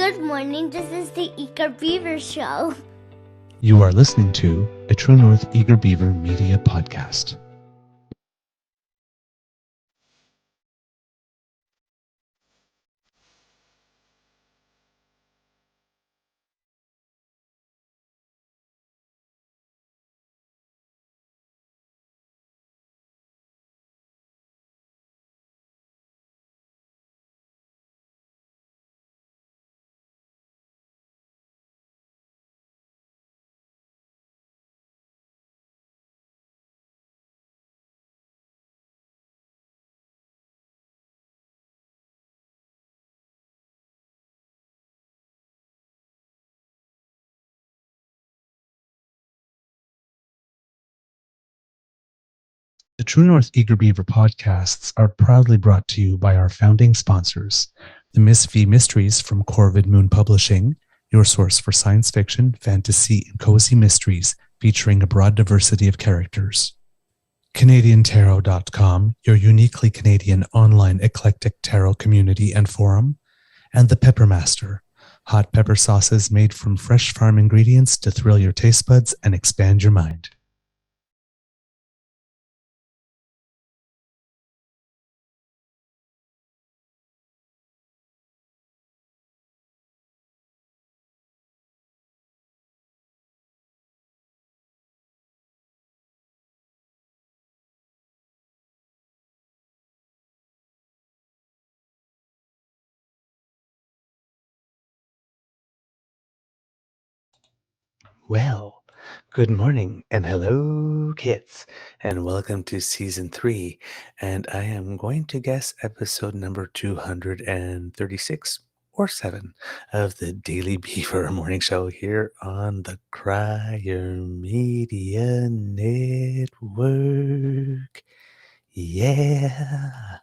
Good morning, this is the Eager Beaver Show. You are listening to a True North Eager Beaver Media Podcast. The True North Eager Beaver podcasts are proudly brought to you by our founding sponsors, the Miss V Mysteries from Corvid Moon Publishing, your source for science fiction, fantasy, and cozy mysteries featuring a broad diversity of characters. CanadianTarot.com, your uniquely Canadian online eclectic tarot community and forum, and the Peppermaster, hot pepper sauces made from fresh farm ingredients to thrill your taste buds and expand your mind. Well, good morning and hello, kids, and welcome to season 3. And I am going to guess episode number 236 or 7 of the Daily Beaver Morning Show here on the Crier Media Network. Yeah.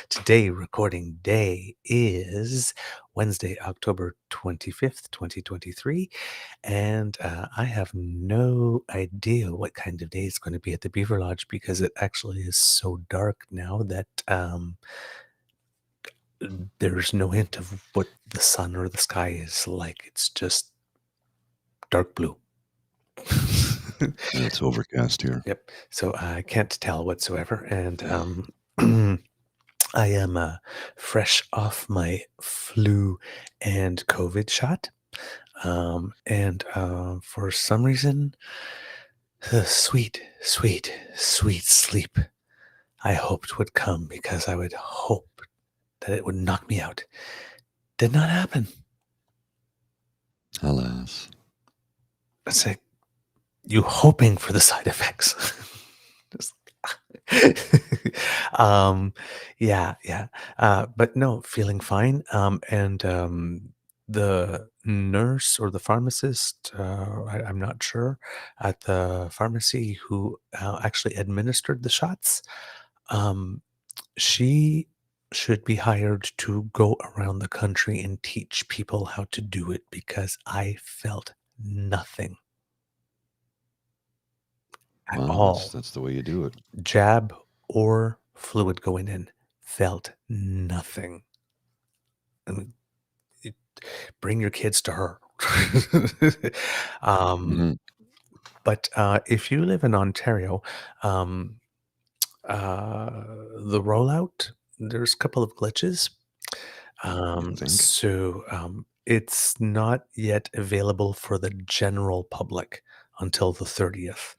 Today, recording day is Wednesday, October 25th, 2023. And I have no idea what kind of day it's going to be at the Beaver Lodge because it actually is so dark now that there's no hint of what the sun or the sky is like. It's just dark blue. It's overcast here. Yep. So I can't tell whatsoever. And I am fresh off my flu and COVID shot. And for some reason, the sweet, sweet, sweet sleep I hoped would come because I would hope that it would knock me out. Did not happen. Alas. It's like you hoping for the side effects. Yeah. But no, feeling fine. And the nurse or the pharmacist, I'm not sure, at the pharmacy who actually administered the shots, she should be hired to go around the country and teach people how to do it because I felt nothing at Well, all. that's the way you do it. Jab or fluid going in, felt nothing. I mean, bring your kids to her. Mhm. But if you live in Ontario, um, the rollout, there's a couple of glitches. You think? It's not yet available for the general public until the 30th.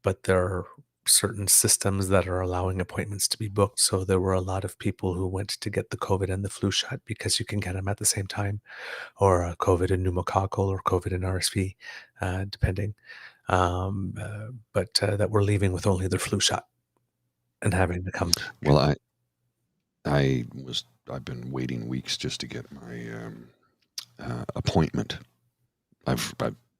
But there are certain systems that are allowing appointments to be booked. So there were a lot of people who went to get the COVID and the flu shot because you can get them at the same time, or COVID and pneumococcal, or COVID and RSV, depending. But that were leaving with only their flu shot and having to come. Well, I've been waiting weeks just to get my appointment. I've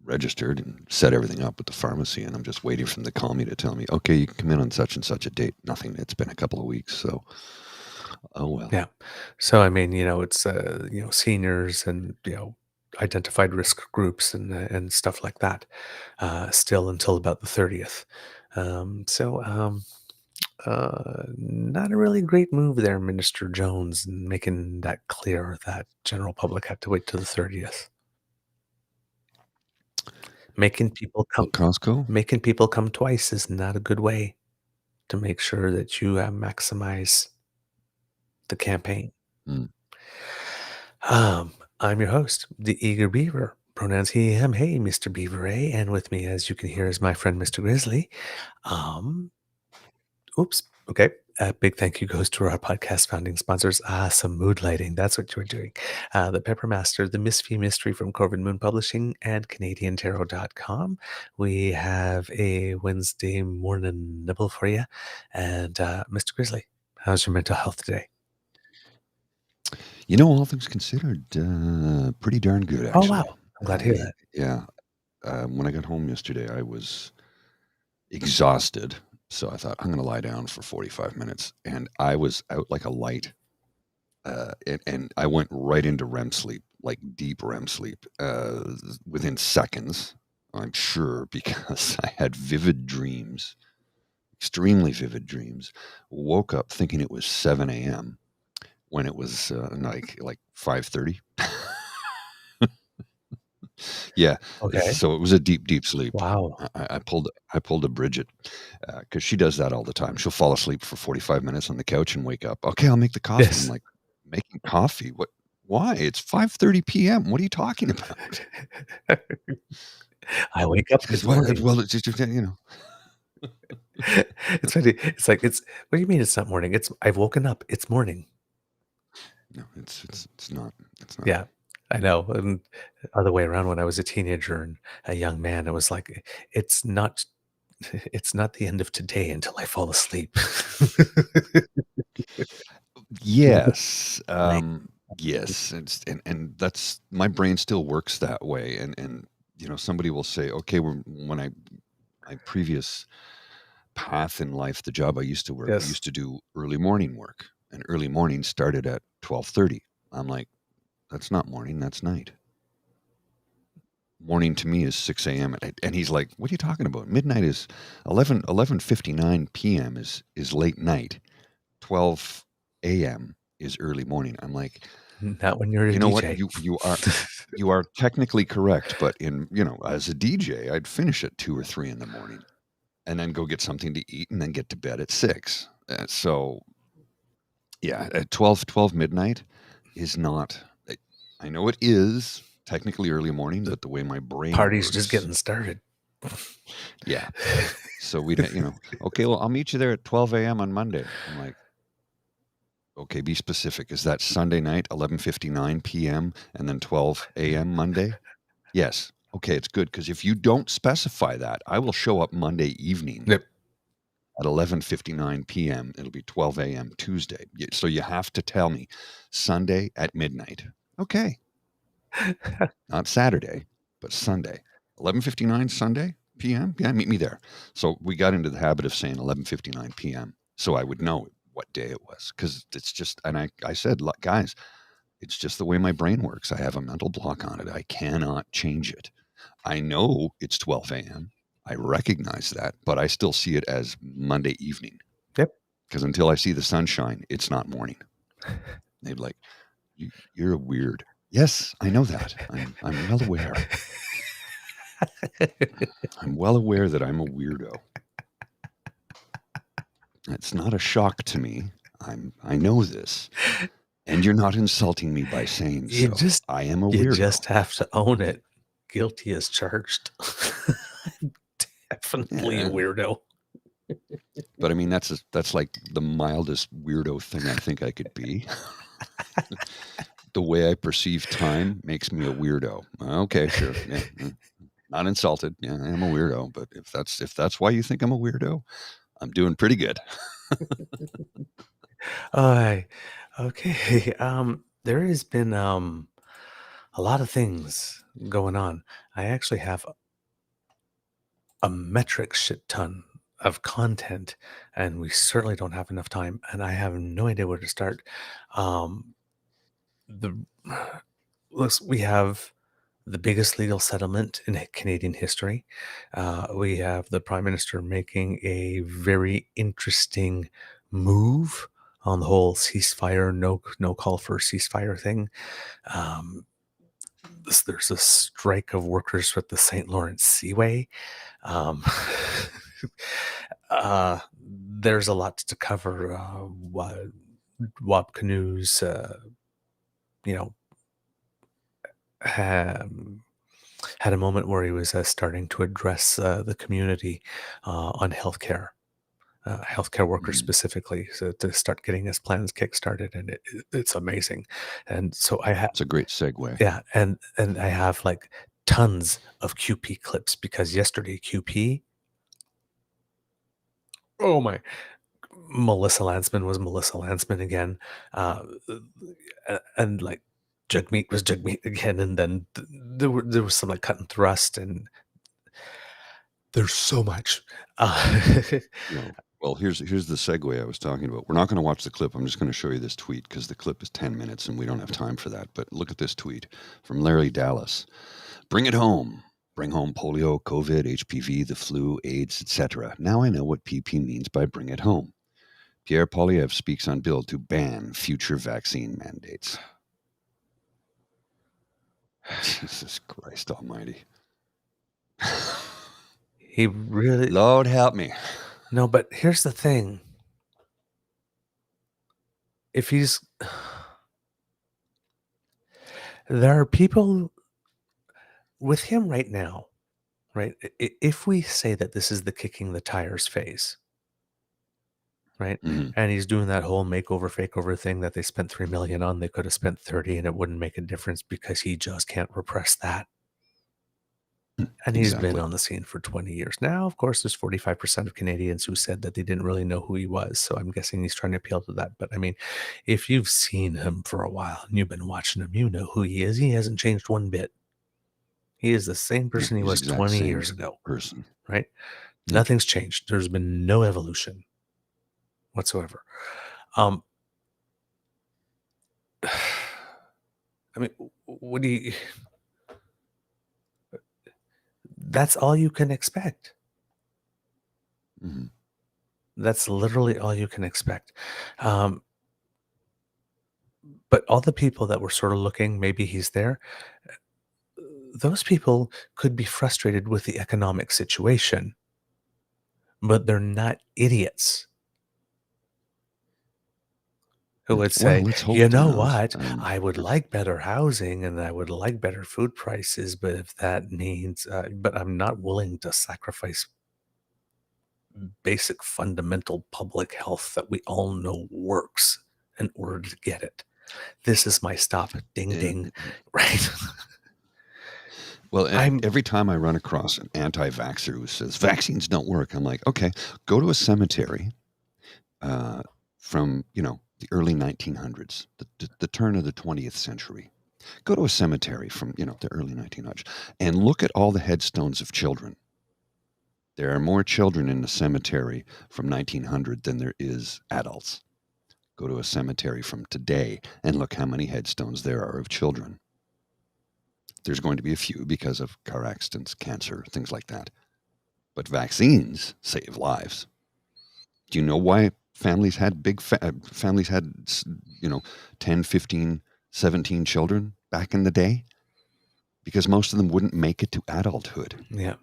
registered and set everything up with the pharmacy, and I'm just waiting for them to call me to tell me, okay, you can come in on such and such a date. Nothing. It's been a couple of weeks, so oh well. Yeah. So, I mean, it's, seniors and, identified risk groups and stuff like that, still until about the 30th. So, Not a really great move there, Minister Jones, in making that clear that general public had to wait till the 30th. Making people come What, Costco? making people come twice is not a good way to make sure that you maximize the campaign. Mm. I'm your host, the Eager Beaver. Pronouns he, him, hey, Mr. Beaver, eh? And with me, as you can hear, is my friend, Mr. Grizzly. Oops. Okay. A big thank you goes to our podcast founding sponsors. Some mood lighting. That's what you're doing. The Pepper Master, the Misfit Mystery from Corvin Moon Publishing, and CanadianTarot.com. We have a Wednesday morning nibble for you. And Mr. Grizzly, how's your mental health today? You know, all things considered, pretty darn good, Oh, actually. wow. I'm glad to hear that. Yeah. When I got home yesterday, I was exhausted. So I thought, I'm going to lie down for 45 minutes. And I was out like a light. And I went right into REM sleep, like deep REM sleep, within seconds, I'm sure, because I had vivid dreams, extremely vivid dreams. Woke up thinking it was 7 a.m. when it was like 5:30. Yeah. Okay. So it was a deep, deep sleep. Wow. I pulled a Bridget because she does that all the time. She'll fall asleep for 45 minutes on the couch and wake up. Okay, I'll make the coffee. Yes. I'm like, making coffee? What? Why? It's 5:30 p.m. What are you talking about? I wake up this morning. Well, it's just, you know. It's funny. It's like what do you mean it's not morning? I've woken up. It's morning. No, it's not. It's not. Yeah, I know. And other way around, when I was a teenager and a young man, it was like it's not the end of today until I fall asleep. Yes. Like, Yes. And that's, my brain still works that way. And you know, somebody will say, okay, my previous path in life, the job I used to work, I yes. used to do early morning work, and early morning started at 12:30. I'm like, that's not morning, that's night. Morning to me is 6 a.m. And he's like, what are you talking about? Midnight is 11:59 p.m. is late night. 12 a.m. is early morning. I'm like, Not when you're a you know DJ. what? You are technically correct, but as a DJ, I'd finish at 2 or 3 in the morning and then go get something to eat and then get to bed at 6. So yeah, at 12 midnight is not, I know it is technically early morning, but the way my brain Party's works, just getting started. yeah. So we'd, okay, well, I'll meet you there at 12 a.m. on Monday. I'm like, okay, be specific. Is that Sunday night, 11:59 p.m. and then 12 a.m. Monday? Yes. Okay, it's good, because if you don't specify that, I will show up Monday evening Yep. at 11:59 p.m. It'll be 12 a.m. Tuesday. So you have to tell me Sunday at midnight. Okay. Not Saturday, but Sunday. 11:59 Sunday p.m. Yeah, meet me there. So we got into the habit of saying 11:59 p.m. so I would know what day it was, because it's just, and I said, "Look, guys, it's just the way my brain works. I have a mental block on it. I cannot change it. I know it's 12 a.m. I recognize that, but I still see it as Monday evening. Yep. Because until I see the sunshine, it's not morning." They'd be like, you're a weird. Yes, I know that. I'm well aware. I'm well aware that I'm a weirdo. It's not a shock to me. I know this. And you're not insulting me by saying so. I am a weirdo. You just have to own it. Guilty as charged. Definitely a weirdo. But I mean, that's like the mildest weirdo thing I think I could be. The way I perceive time makes me a weirdo. Okay, sure. Yeah. Not insulted. Yeah, I am a weirdo. But if that's why you think I'm a weirdo, I'm doing pretty good. Okay. There has been a lot of things going on. I actually have a metric shit ton of content, and we certainly don't have enough time, and I have no idea where to start. The looks we have the biggest legal settlement in Canadian history. We have the Prime Minister making a very interesting move on the whole ceasefire, no call for a ceasefire thing. Um, there's a strike of workers with the St. Lawrence Seaway. Um, there's a lot to cover. Wab Canoes, you know, had a moment where he was starting to address the community on healthcare. Healthcare workers Mm. specifically, so to start getting his plans kickstarted, and it's amazing. And so It's a great segue. yeah, and I have like tons of QP clips because yesterday QP, oh my, Melissa Landsman was Melissa Landsman again, and like Jugmeat was Jugmeat again, and then there was some like cut and thrust, and there's so much. Well, here's the segue I was talking about. We're not going to watch the clip. I'm just going to show you this tweet because the clip is 10 minutes and we don't have time for that. But look at this tweet from Larry Dallas. Bring it home. Bring home polio, COVID, HPV, the flu, AIDS, etc. Now I know what PP means by bring it home. Pierre Poilievre speaks on bill to ban future vaccine mandates. Jesus Christ almighty. He really... Lord help me. No, but here's the thing. If he's... There are people with him right now, right? If we say that this is the kicking the tires phase, right? Mm-hmm. And he's doing that whole makeover, fakeover thing that they spent $3 million on. They could have spent 30 and it wouldn't make a difference because he just can't repress that. And he's been on the scene for 20 years. Now, of course, there's 45% of Canadians who said that they didn't really know who he was. So I'm guessing he's trying to appeal to that. But I mean, if you've seen him for a while and you've been watching him, you know who he is. He hasn't changed one bit. He is the same person he was 20 years ago. Right? Yep. Nothing's changed. There's been no evolution whatsoever. I mean, what do you... That's all you can expect. Mm-hmm. That's literally all you can expect. But all the people that were sort of looking, maybe he's there, those people could be frustrated with the economic situation, but they're not idiots who would say, you know what, I would like better housing and I would like better food prices, but if that means, but I'm not willing to sacrifice basic fundamental public health that we all know works in order to get it. This is my stop. Ding, ding. Right. Well, every time I run across an anti-vaxxer who says vaccines don't work, I'm like, okay, go to a cemetery from, the early 1900s, the turn of the 20th century. Go to a cemetery from, the early 1900s and look at all the headstones of children. There are more children in the cemetery from 1900 than there is adults. Go to a cemetery from today and look how many headstones there are of children. There's going to be a few because of car accidents, cancer, things like that. But vaccines save lives. Do you know why families had 10, 15, 17 children back in the day? Because most of them wouldn't make it to adulthood. Yeah.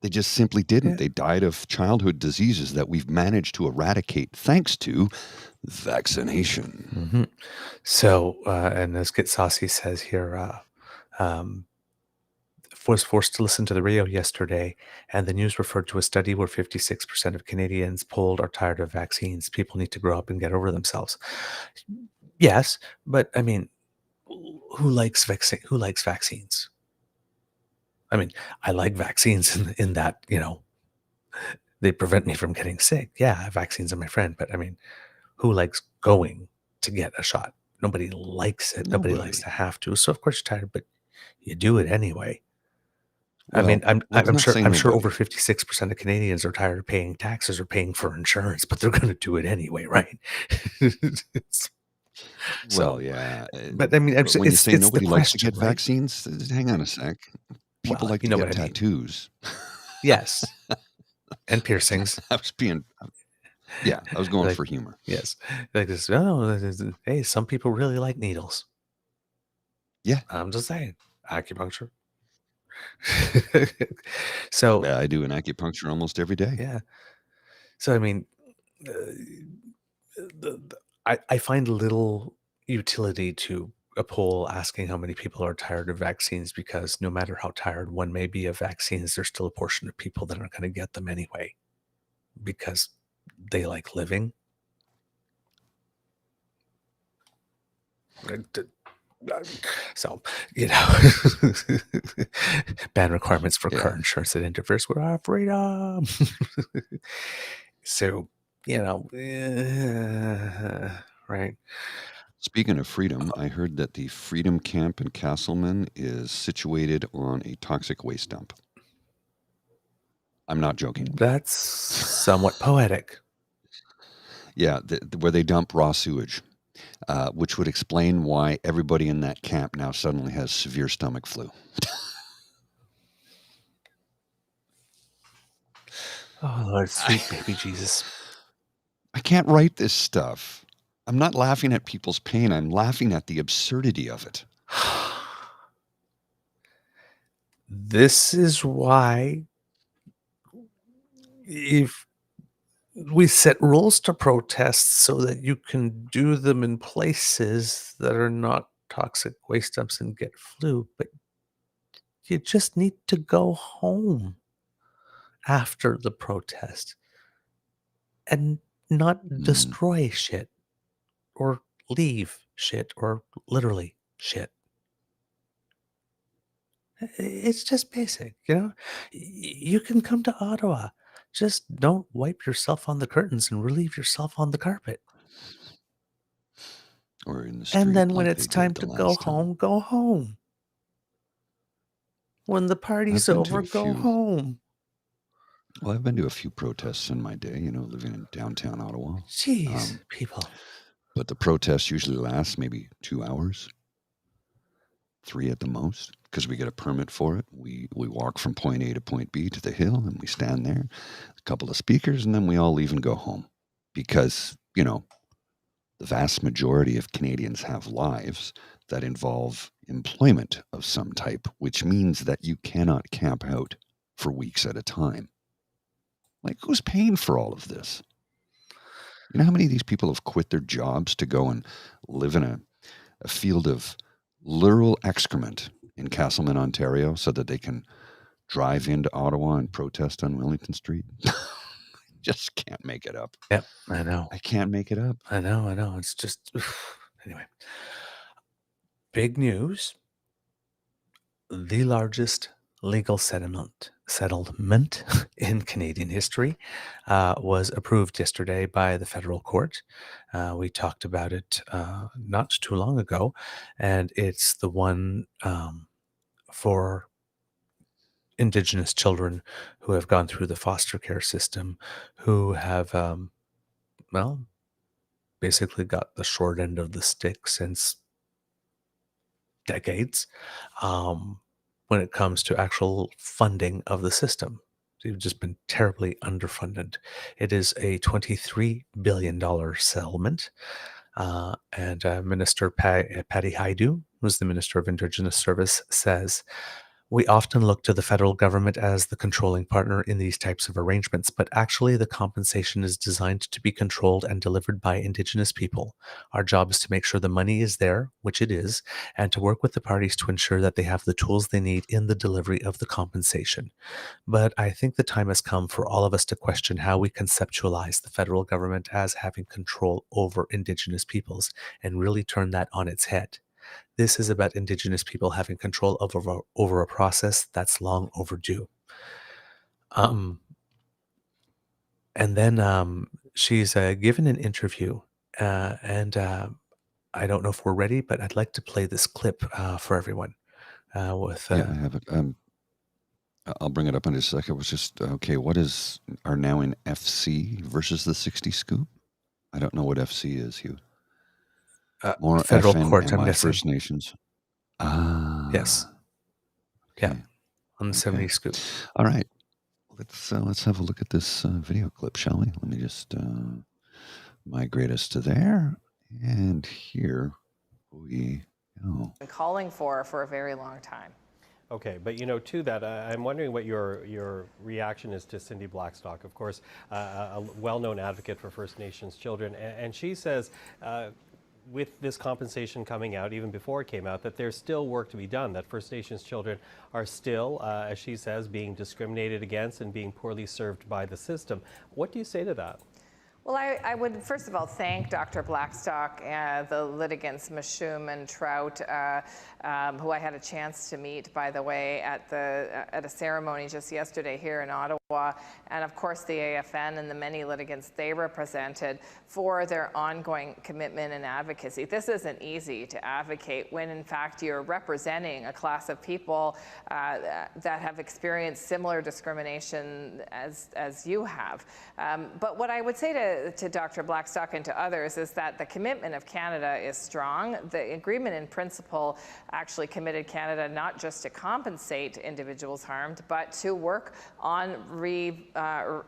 They just simply didn't. Yeah. They died of childhood diseases that we've managed to eradicate thanks to vaccination. Mm-hmm. So, and as Get Saucy says here, was forced to listen to the radio yesterday, and the news referred to a study where 56% of Canadians polled are tired of vaccines. People need to grow up and get over themselves. Yes, but I mean, who likes vaccines? I mean, I like vaccines in that, they prevent me from getting sick. Yeah, vaccines are my friend, but I mean, who likes going to get a shot? Nobody likes it. Nobody likes to have to. So of course you're tired, but you do it anyway. Well, I mean, I'm sure over 56% of Canadians are tired of paying taxes or paying for insurance, but they're going to do it anyway, right? So, Well, yeah. but I mean, But when you say it's the nobody likes to question, get right? vaccines, hang on a sec. People Well, like you to know get what I mean. tattoos. Yes, and piercings. I was being, yeah, I was going Like, for humor. yes, like this. Oh, hey, some people really like needles. Yeah, I'm just saying, acupuncture. So I do an acupuncture almost every day. yeah, so I mean, uh, I find little utility to a poll asking how many people are tired of vaccines, because no matter how tired one may be of vaccines, there's still a portion of people that aren't going to get them anyway because they like living. So, ban requirements for car Yeah. insurance that interferes with our freedom. So, right. Speaking of freedom, I heard that the Freedom Camp in Castleman is situated on a toxic waste dump. I'm not joking. That's somewhat poetic. Yeah, where they dump raw sewage, which would explain why everybody in that camp now suddenly has severe stomach flu. Oh, Lord, sweet baby Jesus. I can't write this stuff. I'm not laughing at people's pain. I'm laughing at the absurdity of it. This is why if we set rules to protests so that you can do them in places that are not toxic waste dumps and get flu, but you just need to go home after the protest and not Mm, destroy shit or leave shit or literally shit. It's just basic, you know? You can come to Ottawa. Just don't wipe yourself on the curtains and relieve yourself on the carpet. or in the And street then when like it's they did time the to go last time. home, go home. When the I've party's been to over, a go few. home. Well, I've been to a few protests in my day, living in downtown Ottawa. Jeez, people. But the protests usually last maybe 2 hours, 3 at the most, because we get a permit for it. We walk from point A to point B to the hill, and we stand there, a couple of speakers, and then we all leave and go home. Because, the vast majority of Canadians have lives that involve employment of some type, which means that you cannot camp out for weeks at a time. Like, who's paying for all of this? You know how many of these people have quit their jobs to go and live in a field of literal excrement in Castleman, Ontario, so that they can drive into Ottawa and protest on Wellington Street? Just can't make it up. Yep, I know. I can't make it up. I know. It's just, anyway. Big news. The largest legal settlement in Canadian history was approved yesterday by the federal court. We talked about it not too long ago, and it's the one for Indigenous children who have gone through the foster care system, who have, well, basically got the short end of the stick since decades, when it comes to actual funding of the system. They've just been terribly underfunded. It is a $23 billion settlement. And Minister Patty Hajdu, who's the Minister of Indigenous Service, says, "We often look to the federal government as the controlling partner in these types of arrangements, but actually the compensation is designed to be controlled and delivered by Indigenous people. Our job is to make sure the money is there, which it is, and to work with the parties to ensure that they have the tools they need in the delivery of the compensation. But I think the time has come for all of us to question how we conceptualize the federal government as having control over Indigenous peoples and really turn that on its head. This is about Indigenous people having control over a process that's long overdue." Um, and then she's given an interview, and I don't know if we're ready, but I'd like to play this clip for everyone. With Yeah, I have it. I'll bring it up in just a second. It was just, okay, what are now in FC versus the 60 scoop? I don't know what FC is, Hugh. More Federal FN court, and I'm my guessing. First Nations. Yes. Yeah. Okay. On the Okay. 70 scoop. All right. Let's have a look at this video clip, shall we? Let me just migrate us to there, and here we go. Been calling for a very long time. Okay, but to that, I'm wondering what your reaction is to Cindy Blackstock, of course, a well-known advocate for First Nations children, and she says, with this compensation coming out, even before it came out, that there's still work to be done, that First Nations children are still, as she says, being discriminated against and being poorly served by the system. What do you say to that? Well, I would first of all thank Dr. Blackstock, the litigants Mashum and Trout, who I had a chance to meet, by the way, at a ceremony just yesterday here in Ottawa, and of course the AFN and the many litigants they represented, for their ongoing commitment and advocacy. This isn't easy to advocate when in fact you're representing a class of people that have experienced similar discrimination as you have. But what I would say to Dr. Blackstock and to others is that the commitment of Canada is strong. The agreement in principle actually committed Canada not just to compensate individuals harmed, but to work on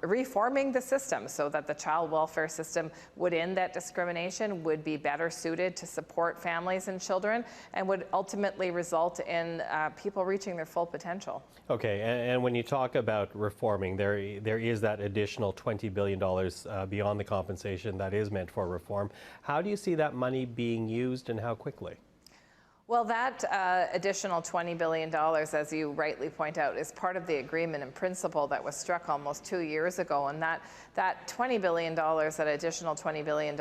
reforming the system so that the child welfare system would end that discrimination, would be better suited to support families and children, and would ultimately result in people reaching their full potential. Okay, and when you talk about reforming, there is that additional $20 billion beyond the compensation that is meant for reform. How do you see that money being used, and how quickly? Well, that additional $20 billion, as you rightly point out, is part of the agreement in principle that was struck almost 2 years ago. And that $20 billion, that additional $20 billion,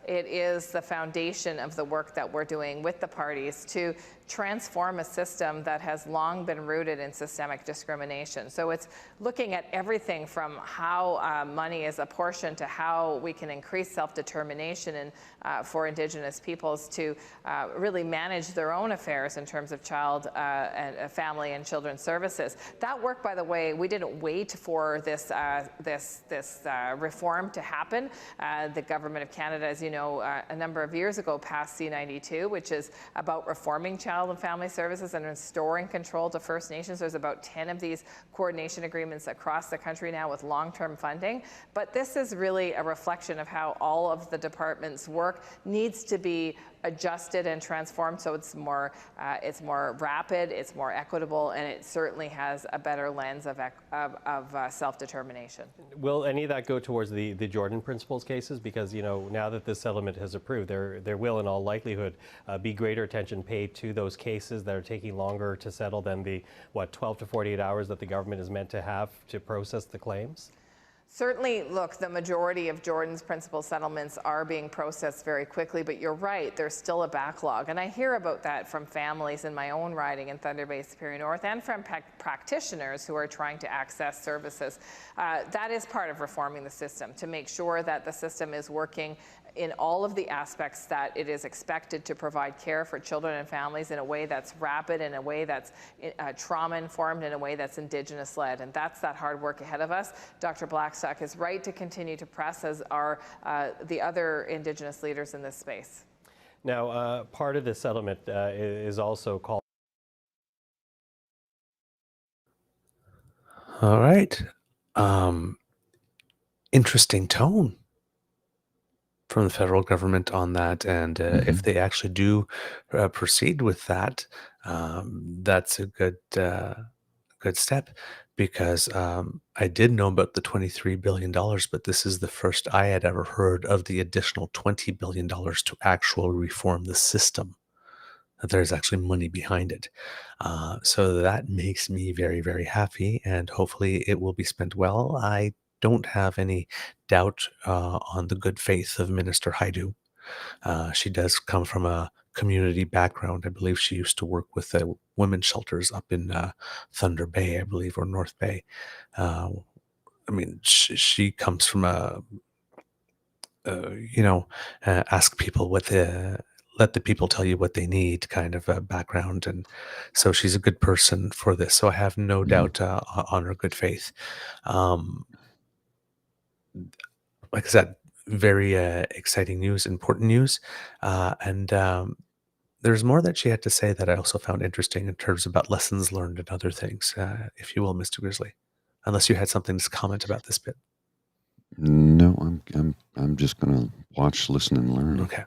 it is the foundation of the work that we're doing with the parties to transform a system that has long been rooted in systemic discrimination. So it's looking at everything from how money is apportioned to how we can increase self-determination and for Indigenous peoples to really manage their own affairs in terms of child and family and children's services. That work, by the way, we didn't wait for this reform to happen. The Government of Canada, as you know, a number of years ago passed C-92, which is about reforming child and family services and restoring control to First Nations. There's about 10 of these coordination agreements across the country now with long-term funding. But this is really a reflection of how all of the department's work needs to be adjusted and transformed so it's more rapid, it's more equitable, and it certainly has a better lens of self-determination. Will any of that go towards the Jordan Principles cases? Because now that this settlement has approved, there will in all likelihood be greater attention paid to those cases that are taking longer to settle than the 12 to 48 hours that the government is meant to have to process the claims? Certainly, look, the majority of Jordan's principal settlements are being processed very quickly, but you're right, there's still a backlog. And I hear about that from families in my own riding in Thunder Bay Superior North and from practitioners who are trying to access services. That is part of reforming the system, to make sure that the system is working in all of the aspects that it is expected to provide care for children and families in a way that's rapid, in a way that's trauma-informed, in a way that's Indigenous-led. And that's that hard work ahead of us. Dr. Blackstock is right to continue to press, as are the other Indigenous leaders in this space. Now, part of the settlement is also called. All right. Interesting tone from the federal government on that, and if they actually do proceed with that, that's a good step, because I did know about the $23 billion, but this is the first I had ever heard of the additional $20 billion to actually reform the system, that there's actually money behind it. So that makes me very, very happy, and hopefully it will be spent well. I don't have any doubt on the good faith of Minister Haidu. She does come from a community background. I believe she used to work with the women's shelters up in Thunder Bay, I believe, or North Bay. I mean, she comes from a, ask people let the people tell you what they need kind of a background. And so she's a good person for this. So I have no doubt on her good faith. Like I said, very exciting news, important news. And there's more that she had to say that I also found interesting in terms about lessons learned and other things, if you will, Mr. Grizzly. Unless you had something to comment about this bit. No, I'm just gonna watch, listen, and learn. Okay.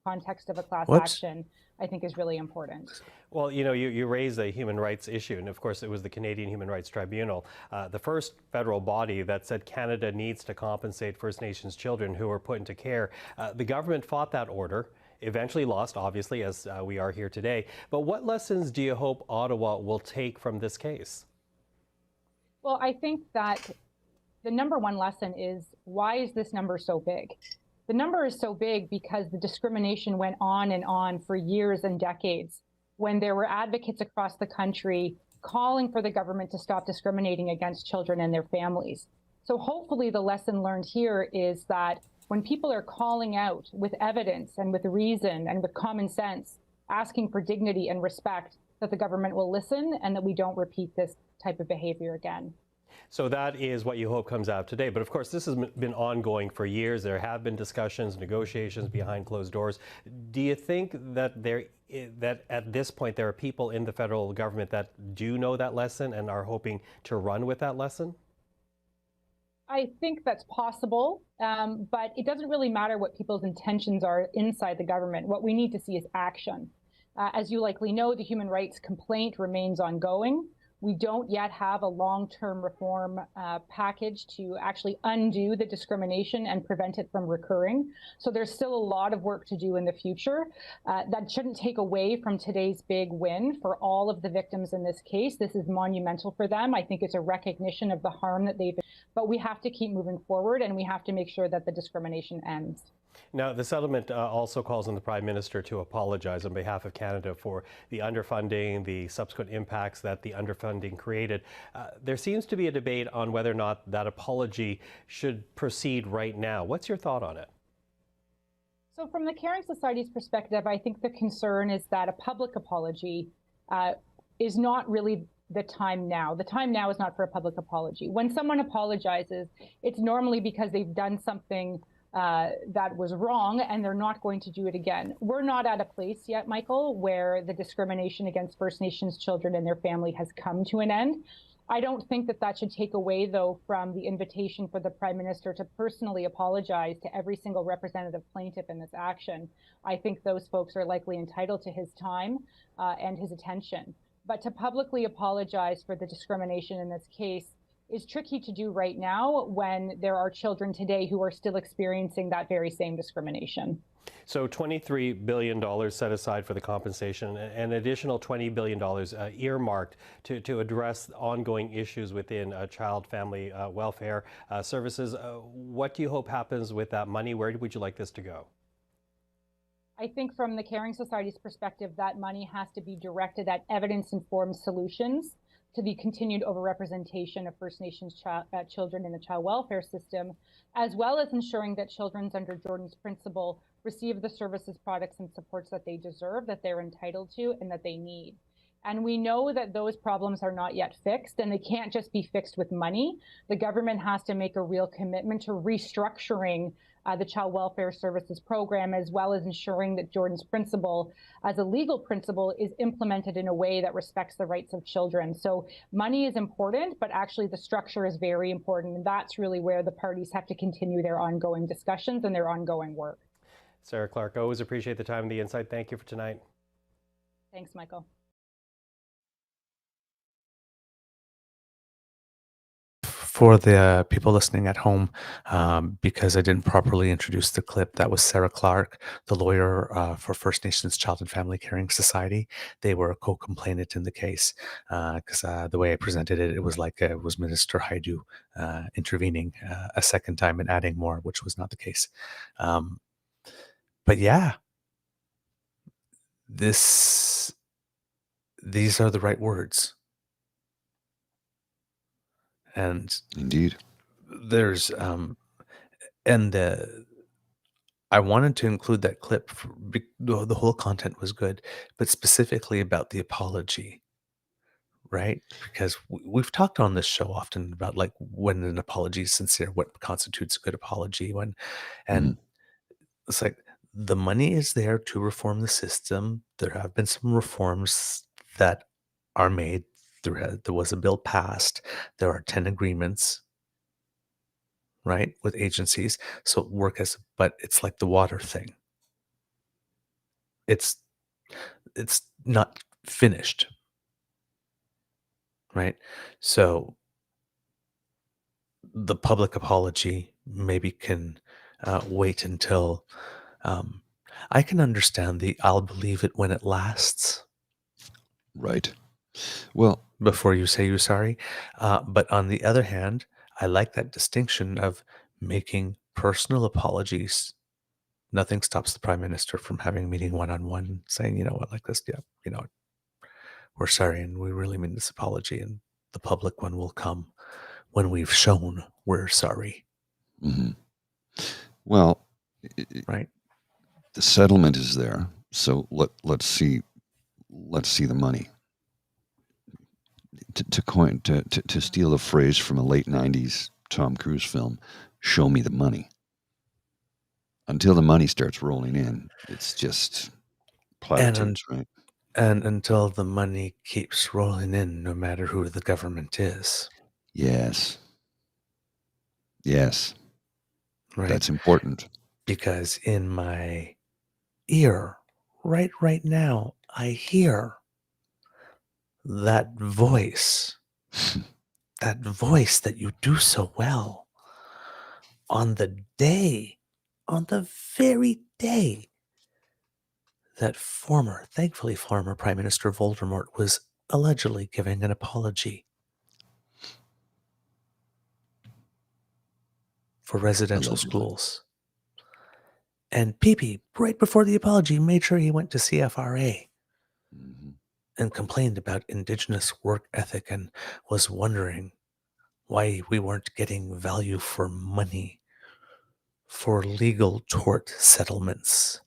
Context of a class Whoops. action, I think, is really important. Well, you raise a human rights issue, and of course it was the Canadian Human Rights Tribunal, the first federal body that said Canada needs to compensate First Nations children who were put into care. The government fought that order, eventually lost, obviously, as we are here today. But what lessons do you hope Ottawa will take from this case? Well, I think that the number one lesson is, why is this number so big? The number is so big because the discrimination went on and on for years and decades, when there were advocates across the country calling for the government to stop discriminating against children and their families. So hopefully the lesson learned here is that when people are calling out with evidence and with reason and with common sense, asking for dignity and respect, that the government will listen and that we don't repeat this type of behavior again. So that is what you hope comes out today. But of course, this has been ongoing for years. There have been discussions, negotiations behind closed doors. Do you think that that at this point there are people in the federal government that do know that lesson and are hoping to run with that lesson? I think that's possible, but it doesn't really matter what people's intentions are inside the government. What we need to see is action. As you likely know, the human rights complaint remains ongoing. We don't yet have a long-term reform package to actually undo the discrimination and prevent it from recurring. So there's still a lot of work to do in the future. That shouldn't take away from today's big win for all of the victims in this case. This is monumental for them. I think it's a recognition of the harm that they've, but we have to keep moving forward, and we have to make sure that the discrimination ends. Now, the settlement also calls on the Prime Minister to apologize on behalf of Canada for the underfunding, the subsequent impacts that the underfunding created. There seems to be a debate on whether or not that apology should proceed right now. What's your thought on it? So from the Caring Society's perspective, I think the concern is that a public apology is not really the time now. The time now is not for a public apology. When someone apologizes, it's normally because they've done something that was wrong and they're not going to do it again. We're not at a place yet, Michael, where the discrimination against First Nations children and their family has come to an end. I don't think that that should take away, though, from the invitation for the Prime Minister to personally apologize to every single representative plaintiff in this action. I think those folks are likely entitled to his time and his attention. But to publicly apologize for the discrimination in this case is tricky to do right now when there are children today who are still experiencing that very same discrimination. So $23 billion set aside for the compensation, an additional $20 billion earmarked to address ongoing issues within child family welfare services. What do you hope happens with that money? Where would you like this to go? I think from the Caring Society's perspective, that money has to be directed at evidence-informed solutions to the continued overrepresentation of First Nations children in the child welfare system, as well as ensuring that children under Jordan's principle receive the services, products, and supports that they deserve, that they're entitled to, and that they need. And we know that those problems are not yet fixed, and they can't just be fixed with money. The government has to make a real commitment to restructuring the Child Welfare Services Program, as well as ensuring that Jordan's principle, as a legal principle, is implemented in a way that respects the rights of children. So money is important, but actually the structure is very important. And that's really where the parties have to continue their ongoing discussions and their ongoing work. Sarah Clark, always appreciate the time and the insight. Thank you for tonight. Thanks, Michael. For the people listening at home, because I didn't properly introduce the clip, that was Sarah Clark, the lawyer for First Nations Child and Family Caring Society. They were a co-complainant in the case, because the way I presented it, it was like it was Minister Haidu intervening a second time and adding more, which was not the case. But yeah, these are the right words. And Indeed. there's and I wanted to include that clip the whole content was good, but specifically about the apology, right? Because we've talked on this show often about like when an apology is sincere, what constitutes a good apology, and it's like the money is there to reform the system. There have been some reforms that are made. There was a bill passed. There are 10 agreements, right, with agencies. So but it's like the water thing. It's not finished, right? So the public apology maybe can wait until I can understand the I'll believe it when it lasts Right. Well, before you say you're sorry. But on the other hand, I like that distinction of making personal apologies. Nothing stops the prime minister from having a meeting one-on-one saying, you know what, like this, yeah, you know, we're sorry and we really mean this apology. And the public one will come when we've shown we're sorry, well, right? the settlement is there. So let's see the money. To steal a phrase from a late 90s Tom Cruise film, show me the money. Until the money starts rolling in, it's just platitudes, right? And until the money keeps rolling in, no matter who the government is. Yes. Right. That's important. Because in my ear, right now, I hear that voice that you do so well on the very day that thankfully former Prime Minister Voldemort was allegedly giving an apology for residential schools. And PP, right before the apology, made sure he went to CFRA and complained about Indigenous work ethic and was wondering why we weren't getting value for money for legal tort settlements.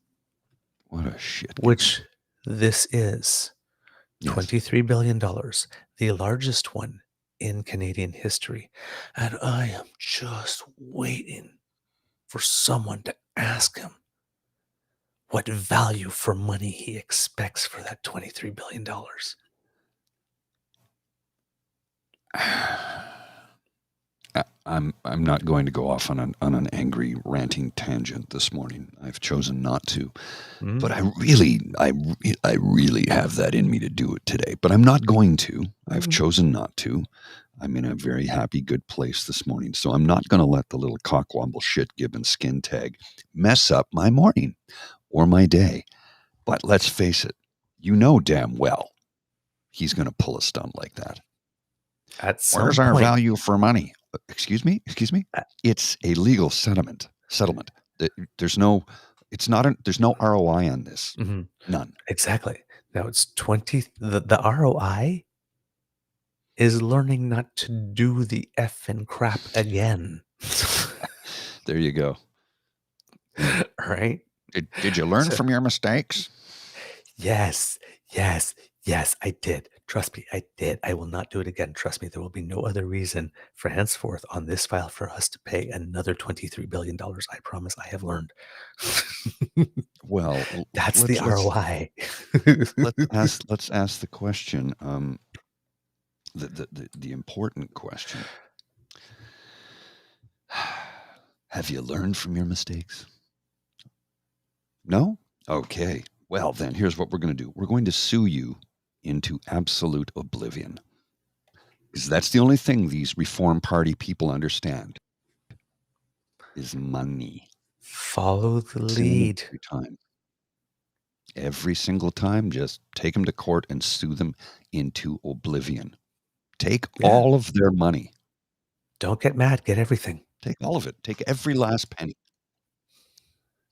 What a shit. Which this is. Yes. $23 billion, the largest one in Canadian history. And I am just waiting for someone to ask him what value for money he expects for that $23 billion. I'm not going to go off on an angry ranting tangent this morning. I've chosen not to, but I really have that in me to do it today. But I'm not going to. I've chosen not to. I'm in a very happy, good place this morning, so I'm not going to let the little cockwomble shit gibbon skin tag mess up my morning or my day. But let's face it, you know damn well he's going to pull a stunt like that. Where's our value for money? Excuse me. It's a legal settlement. There's no ROI on this. None. Exactly. Now it's 20. The ROI is learning not to do the effing crap again. There you go. Right? Did you learn from your mistakes? Yes, I did. Trust me, I did. I will not do it again. Trust me, there will be no other reason for henceforth on this file for us to pay another $23 billion. I promise I have learned. Well, that's the ROI. Let's ask the question, the important question. Have you learned from your mistakes? No? Okay. Well, then here's what we're going to do. We're going to sue you into absolute oblivion. Because that's the only thing these Reform Party people understand is money. Follow the lead. Every single time, just take them to court and sue them into oblivion. Take all of their money. Don't get mad. Get everything. Take all of it. Take every last penny.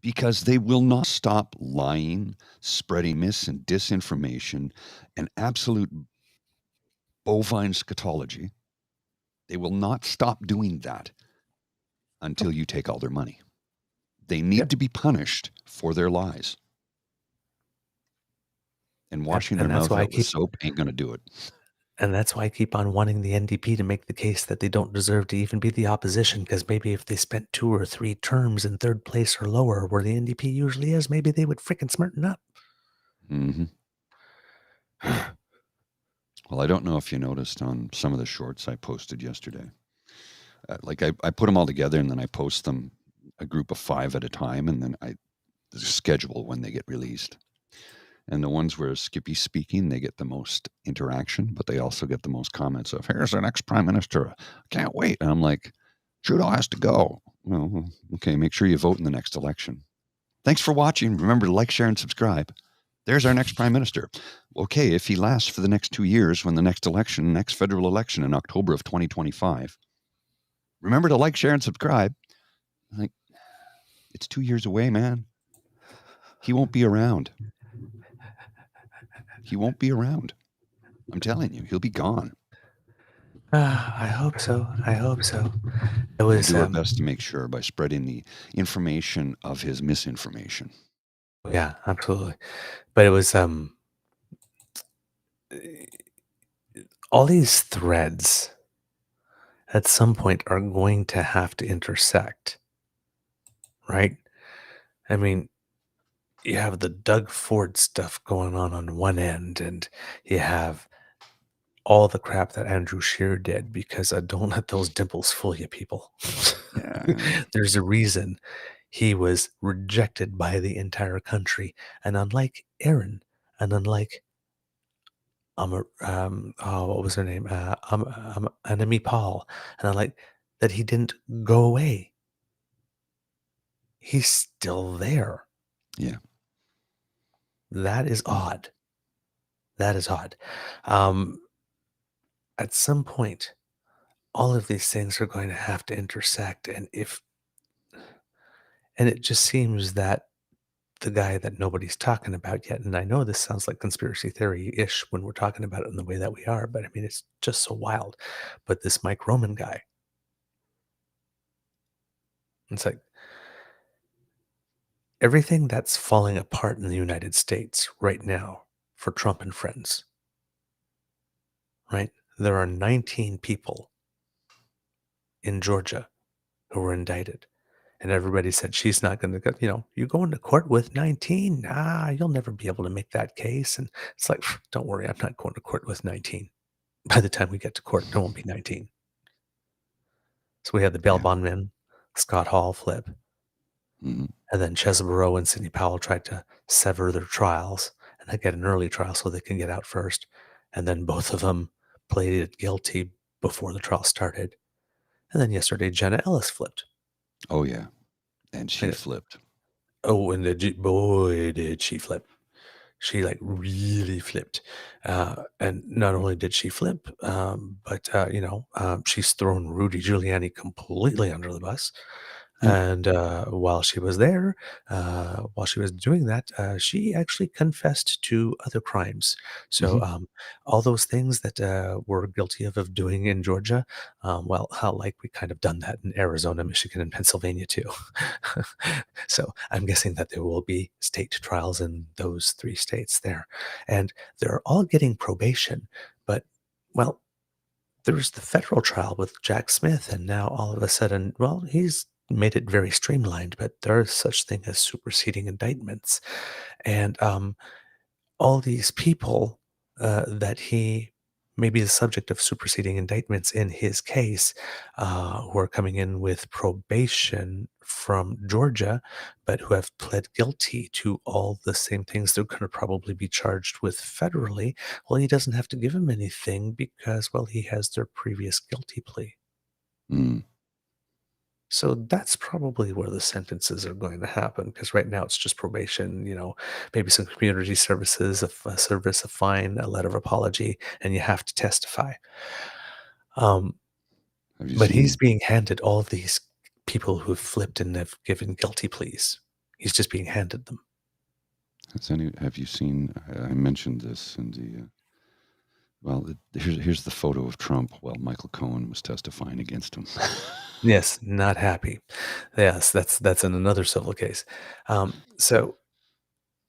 Because they will not stop lying, spreading mis and disinformation, and absolute bovine scatology. They will not stop doing that until you take all their money. They need to be punished for their lies. And washing their mouth out with soap ain't going to do it. And that's why I keep on wanting the NDP to make the case that they don't deserve to even be the opposition, because maybe if they spent 2 or 3 terms in 3rd place or lower, where the NDP usually is, maybe they would frickin' smarten up. Hmm. Well, I don't know if you noticed on some of the shorts I posted yesterday. I put them all together and then I post them a group of 5 at a time, and then I schedule when they get released. And the ones where Skippy's speaking, they get the most interaction, but they also get the most comments of, here's our next prime minister. Can't wait. And I'm like, Trudeau has to go. Well, okay, make sure you vote in the next election. Thanks for watching. Remember to like, share, and subscribe. There's our next prime minister. Okay, if he lasts for the next 2 years, when the next federal election in October of 2025, remember to like, share, and subscribe. Like, it's 2 years away, man. He won't be around. He won't be around. I'm telling you, he'll be gone. I hope so. I hope so. It We'll was, do our best to make sure by spreading the information of his misinformation. yeah, absolutely. But it was, all these threads at some point are going to have to intersect, right? I mean, you have the Doug Ford stuff going on one end, and you have all the crap that Andrew Scheer did, because don't let those dimples fool you, people. Yeah. There's a reason he was rejected by the entire country. And unlike Aaron, and unlike what was her name? Enemy Paul, and unlike that, he didn't go away. He's still there. Yeah. That is odd. That is odd. At some point, all of these things are going to have to intersect, and it just seems that the guy that nobody's talking about yet, and I know this sounds like conspiracy theory-ish when we're talking about it in the way that we are, but I mean, it's just so wild. But this Mike Roman guy, it's like everything that's falling apart in the United States right now for Trump and friends, right? There are 19 people in Georgia who were indicted. And everybody said, she's not going to go, you go into court with 19? Nah, you'll never be able to make that case. And it's like, don't worry, I'm not going to court with 19. By the time we get to court, there won't be 19. So we had the bail bondman, Scott Hall flip. Mm-hmm. And then Chesebro and Sidney Powell tried to sever their trials and they get an early trial so they can get out first. And then both of them pleaded guilty before the trial started. And then yesterday, Jenna Ellis flipped. Oh, yeah. And she flipped. Oh, and boy, did she flip. She like really flipped. And not only did she flip, but, she's thrown Rudy Giuliani completely under the bus. And while she was there, while she was doing that, she actually confessed to other crimes. So all those things that we're guilty of doing in Georgia, like we kind of done that in Arizona, Michigan, and Pennsylvania too. So I'm guessing that there will be state trials in those 3 states there. And they're all getting probation. But, well, there's the federal trial with Jack Smith, and now all of a sudden, he's made it very streamlined, but there is such thing as superseding indictments. And all these people that he may be the subject of superseding indictments in his case, who are coming in with probation from Georgia, but who have pled guilty to all the same things they're going to probably be charged with federally. Well, he doesn't have to give them anything because, he has their previous guilty plea. Mm. So that's probably where the sentences are going to happen, because right now it's just probation, maybe some community services, a service, a fine, a letter of apology, and you have to testify. But he's being handed all these people who've flipped and have given guilty pleas. He's just being handed them. Have you seen, I mentioned this in the, here's the photo of Trump while Michael Cohen was testifying against him. Yes, not happy. Yes, that's in another civil case. But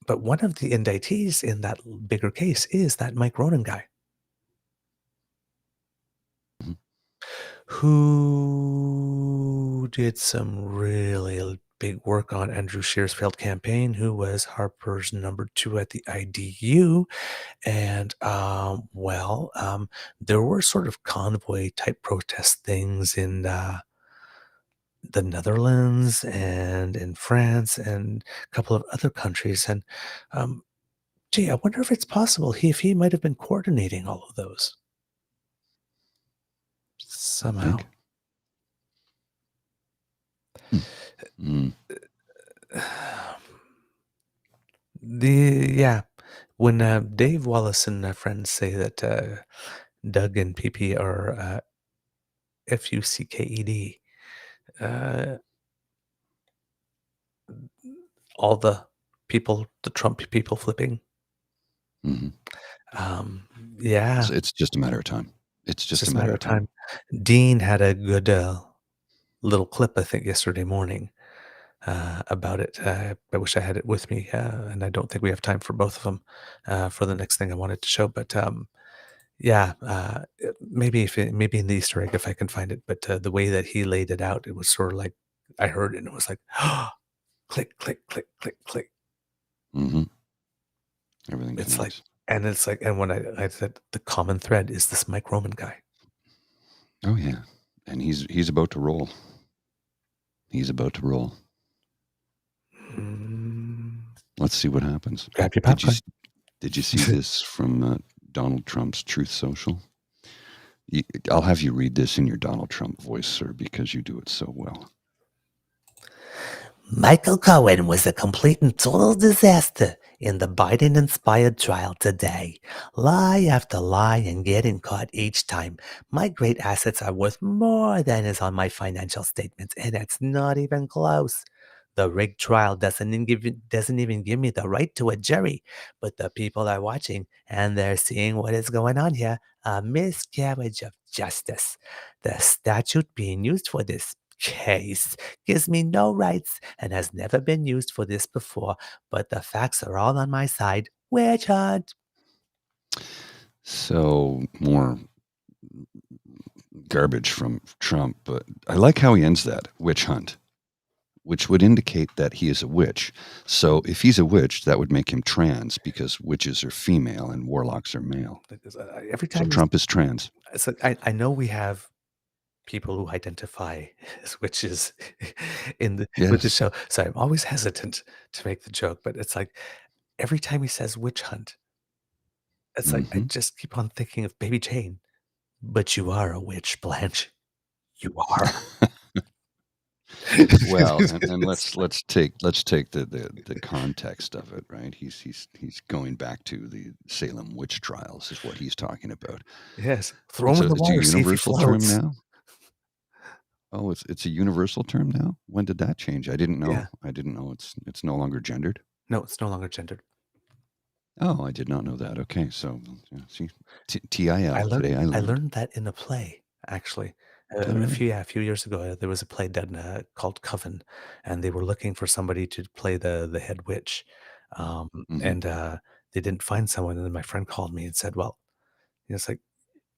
one of the indictees in that bigger case is that Mike Ronan guy. who did some really big work on Andrew Scheer's failed campaign, who was Harper's number 2 at the IDU. And, there were sort of convoy type protest things in the Netherlands and in France and a couple of other countries. And, gee, I wonder if it's possible if he might have been coordinating all of those somehow. Mm. When Dave Wallace and friends say that Doug and PP are FUCKED, all the people, the Trump people flipping. Mhm. Yeah, It's just a matter of time. It's just a matter of time. Dean had a good little clip, I think, yesterday morning about it. I wish I had it with me, and I don't think we have time for both of them for the next thing I wanted to show. But maybe maybe in the Easter egg if I can find it. But the way that he laid it out, it was sort of like I heard it, and it was like click, click, click, click, click. Mm-hmm. Everything It's connects. and when I said the common thread is this Mike Roman guy. Oh yeah, and he's about to roll. He's about to roll. Let's see what happens. Grab your popcorn. Did you see this from Donald Trump's Truth Social? I'll have you read this in your Donald Trump voice, sir, because you do it so well. Michael Cohen was a complete and total disaster in the Biden-inspired trial today. Lie after lie and getting caught each time. My great assets are worth more than is on my financial statements, and it's not even close. The rigged trial doesn't even give me the right to a jury, but the people are watching and they're seeing what is going on here. A miscarriage of justice. The statute being used for this case gives me no rights and has never been used for this before, but the facts are all on my side. Witch hunt. So more garbage from Trump, but I like how he ends that, witch hunt, which would indicate that he is a witch. So if he's a witch, that would make him trans because witches are female and warlocks are male. Because every time So Trump is trans. So I know we have people who identify as witches with the Yes. show. So I'm always hesitant to make the joke, but it's like every time he says witch hunt, it's like I just keep on thinking of Baby Jane. But you are a witch, Blanche. You are. Well, and let's take the context of it, right? He's going back to the Salem witch trials is what he's talking about. Yes, throw him in the water. It's a universal term floats. now. Oh, it's a universal term now. When did that change? I didn't know. Yeah. I didn't know it's no longer gendered. No, it's no longer gendered. Oh, I did not know that. Okay, so see, TIL today. I learned that in a play actually. A few years ago, there was a play done called Coven, and they were looking for somebody to play the head witch, and they didn't find someone. And then my friend called me and said, "Well, it's like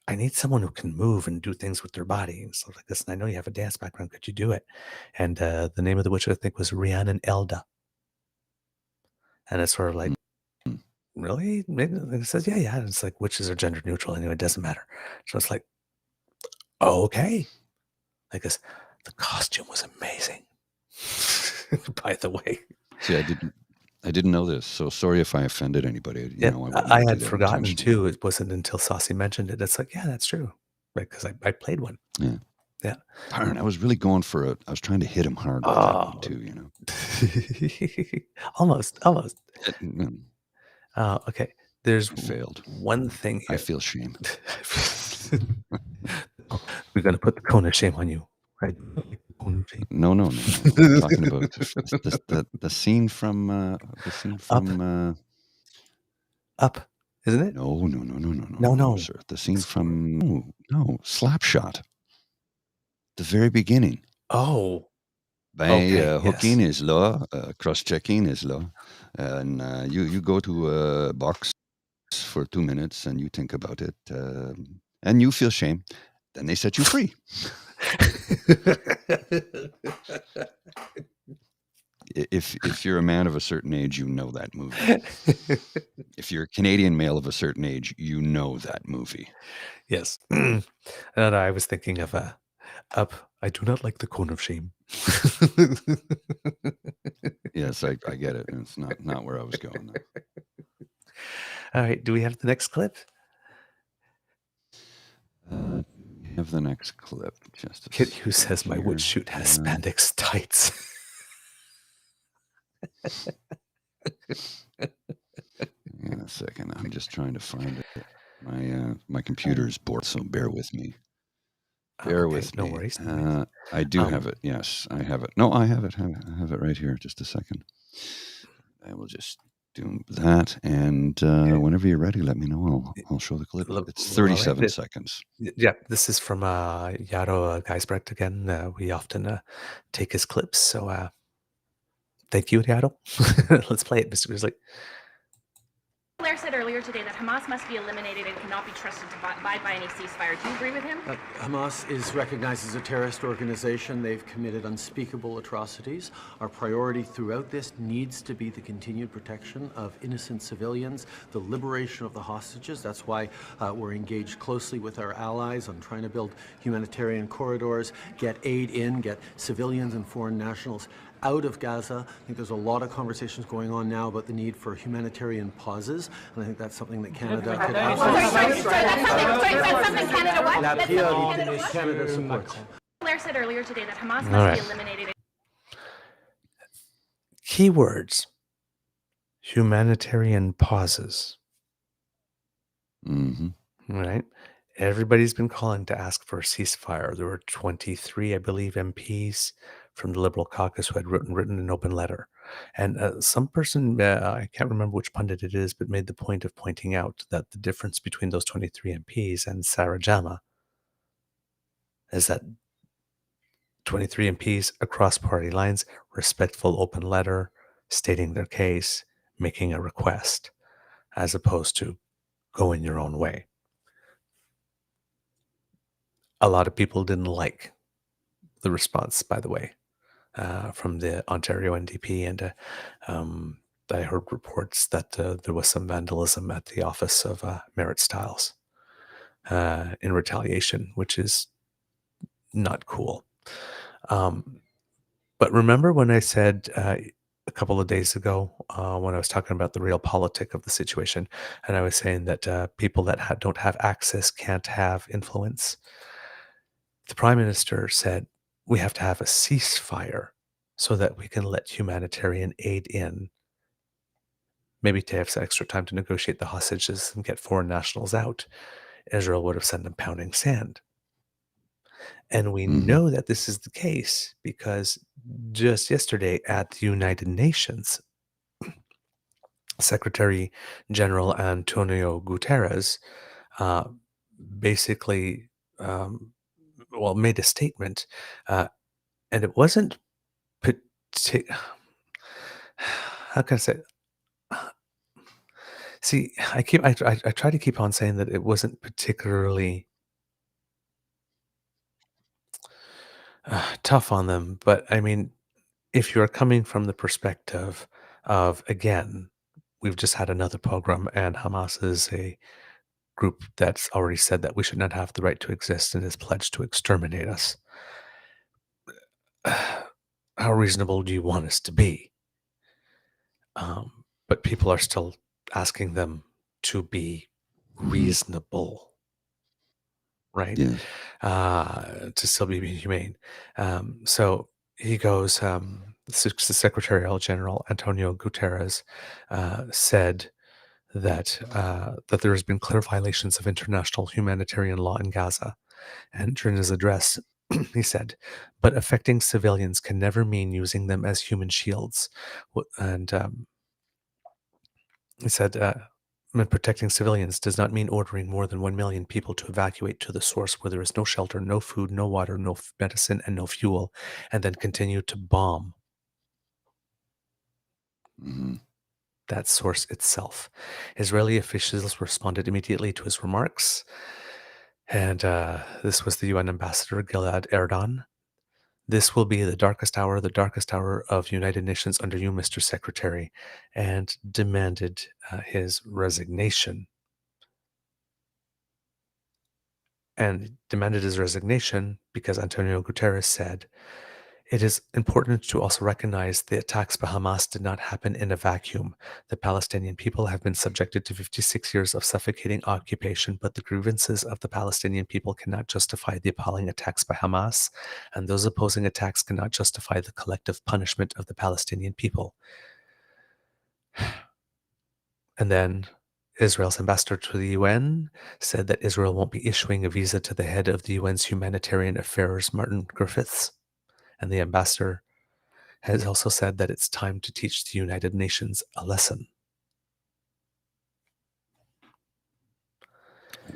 I need someone who can move and do things with their body and stuff like this. And I know you have a dance background. Could you do it?" And the name of the witch I think was Rhiannon Elda, and it's sort of like. Really? And it says, yeah. And it's like witches are gender neutral anyway. It doesn't matter. So it's like, okay. I guess the costume was amazing. By the way. See, I didn't know this. So sorry if I offended anybody. I had forgotten too. It wasn't until Saucy mentioned it. It's like, yeah, that's true. Right? Because I played one. Yeah. Yeah. Darn, I was really going for I was trying to hit him hard with that one too, Almost. Okay. There's failed. One thing here. I feel shame. We're going to put the cone of shame on you, right? No. I'm talking about the scene from Up, isn't it? No, sir. The scene from Slapshot. The very beginning. Oh. Hooking is law, cross-checking is law, and you go to a box for 2 minutes and you think about it, and you feel shame. Then they set you free. If you're a man of a certain age, you know that movie. If you're a Canadian male of a certain age, you know that movie. Yes. And I was thinking of up. I do not like the cone of shame. Yes, I get it. And it's not where I was going there. All right. Do we have the next clip? We have the next clip. Just a Kit Hughes says my here. wood shoot has spandex tights. Hang on a second. I'm just trying to find it. My computer's bored, so bear with me. Bear with me. No worries. I do have it. Yes, I have it. No, I have it. I have it right here. Just a second. I will just do that, and whenever you're ready, let me know. I'll show the clip. It's 37 seconds. Yeah, this is from Jaro Geisbrecht again. We often take his clips, so thank you, Jaro. Let's play it, Mr. Grizzly. Blair said earlier today that Hamas must be eliminated and cannot be trusted to abide by any ceasefire. Do you agree with him? Hamas is recognized as a terrorist organization. They've committed unspeakable atrocities. Our priority throughout this needs to be the continued protection of innocent civilians, the liberation of the hostages. That's why we're engaged closely with our allies on trying to build humanitarian corridors, get aid in, get civilians and foreign nationals out of Gaza. I think there's a lot of conversations going on now about the need for humanitarian pauses, and I think that's something that Canada could Canada supports. Blair said earlier today that Hamas must be eliminated. Keywords: humanitarian pauses. Mm-hmm. Right. Everybody's been calling to ask for a ceasefire. There were 23, I believe, MPs from the Liberal caucus who had written an open letter. And some person, I can't remember which pundit it is, but made the point of pointing out that the difference between those 23 MPs and Sarah Jama is that 23 MPs across party lines, respectful open letter, stating their case, making a request, as opposed to going your own way. A lot of people didn't like the response, by the way, from the Ontario NDP, and I heard reports that there was some vandalism at the office of Merritt Stiles in retaliation, which is not cool. But remember when I said a couple of days ago when I was talking about the realpolitik of the situation, and I was saying that people that don't have access can't have influence? The Prime Minister said, we have to have a ceasefire so that we can let humanitarian aid in. Maybe to have some extra time to negotiate the hostages and get foreign nationals out. Israel would have sent them pounding sand. And we know that this is the case because just yesterday at the United Nations, Secretary General Antonio Guterres basically made a statement, and it wasn't how can I say? See, I try to keep on saying that it wasn't particularly tough on them, but I mean, if you're coming from the perspective of, again, we've just had another pogrom, and Hamas is a group that's already said that we should not have the right to exist and has pledged to exterminate us. How reasonable do you want us to be? But people are still asking them to be reasonable, right? Yeah. To still be humane. So he goes, the Secretary General Antonio Guterres said that there has been clear violations of international humanitarian law in Gaza. And during his address, he said, but affecting civilians can never mean using them as human shields. And he said, protecting civilians does not mean ordering more than 1 million people to evacuate to the source where there is no shelter, no food, no water, no medicine, and no fuel, and then continue to bomb that source itself. Israeli officials responded immediately to his remarks, And this was the UN ambassador, Gilad Erdan. This will be the darkest hour of United Nations under you, Mr. Secretary, and demanded his resignation. And demanded his resignation because Antonio Guterres said, it is important to also recognize the attacks by Hamas did not happen in a vacuum. The Palestinian people have been subjected to 56 years of suffocating occupation, but the grievances of the Palestinian people cannot justify the appalling attacks by Hamas, and those opposing attacks cannot justify the collective punishment of the Palestinian people. And then Israel's ambassador to the UN said that Israel won't be issuing a visa to the head of the UN's Humanitarian Affairs, Martin Griffiths. And the ambassador has also said that it's time to teach the United Nations a lesson.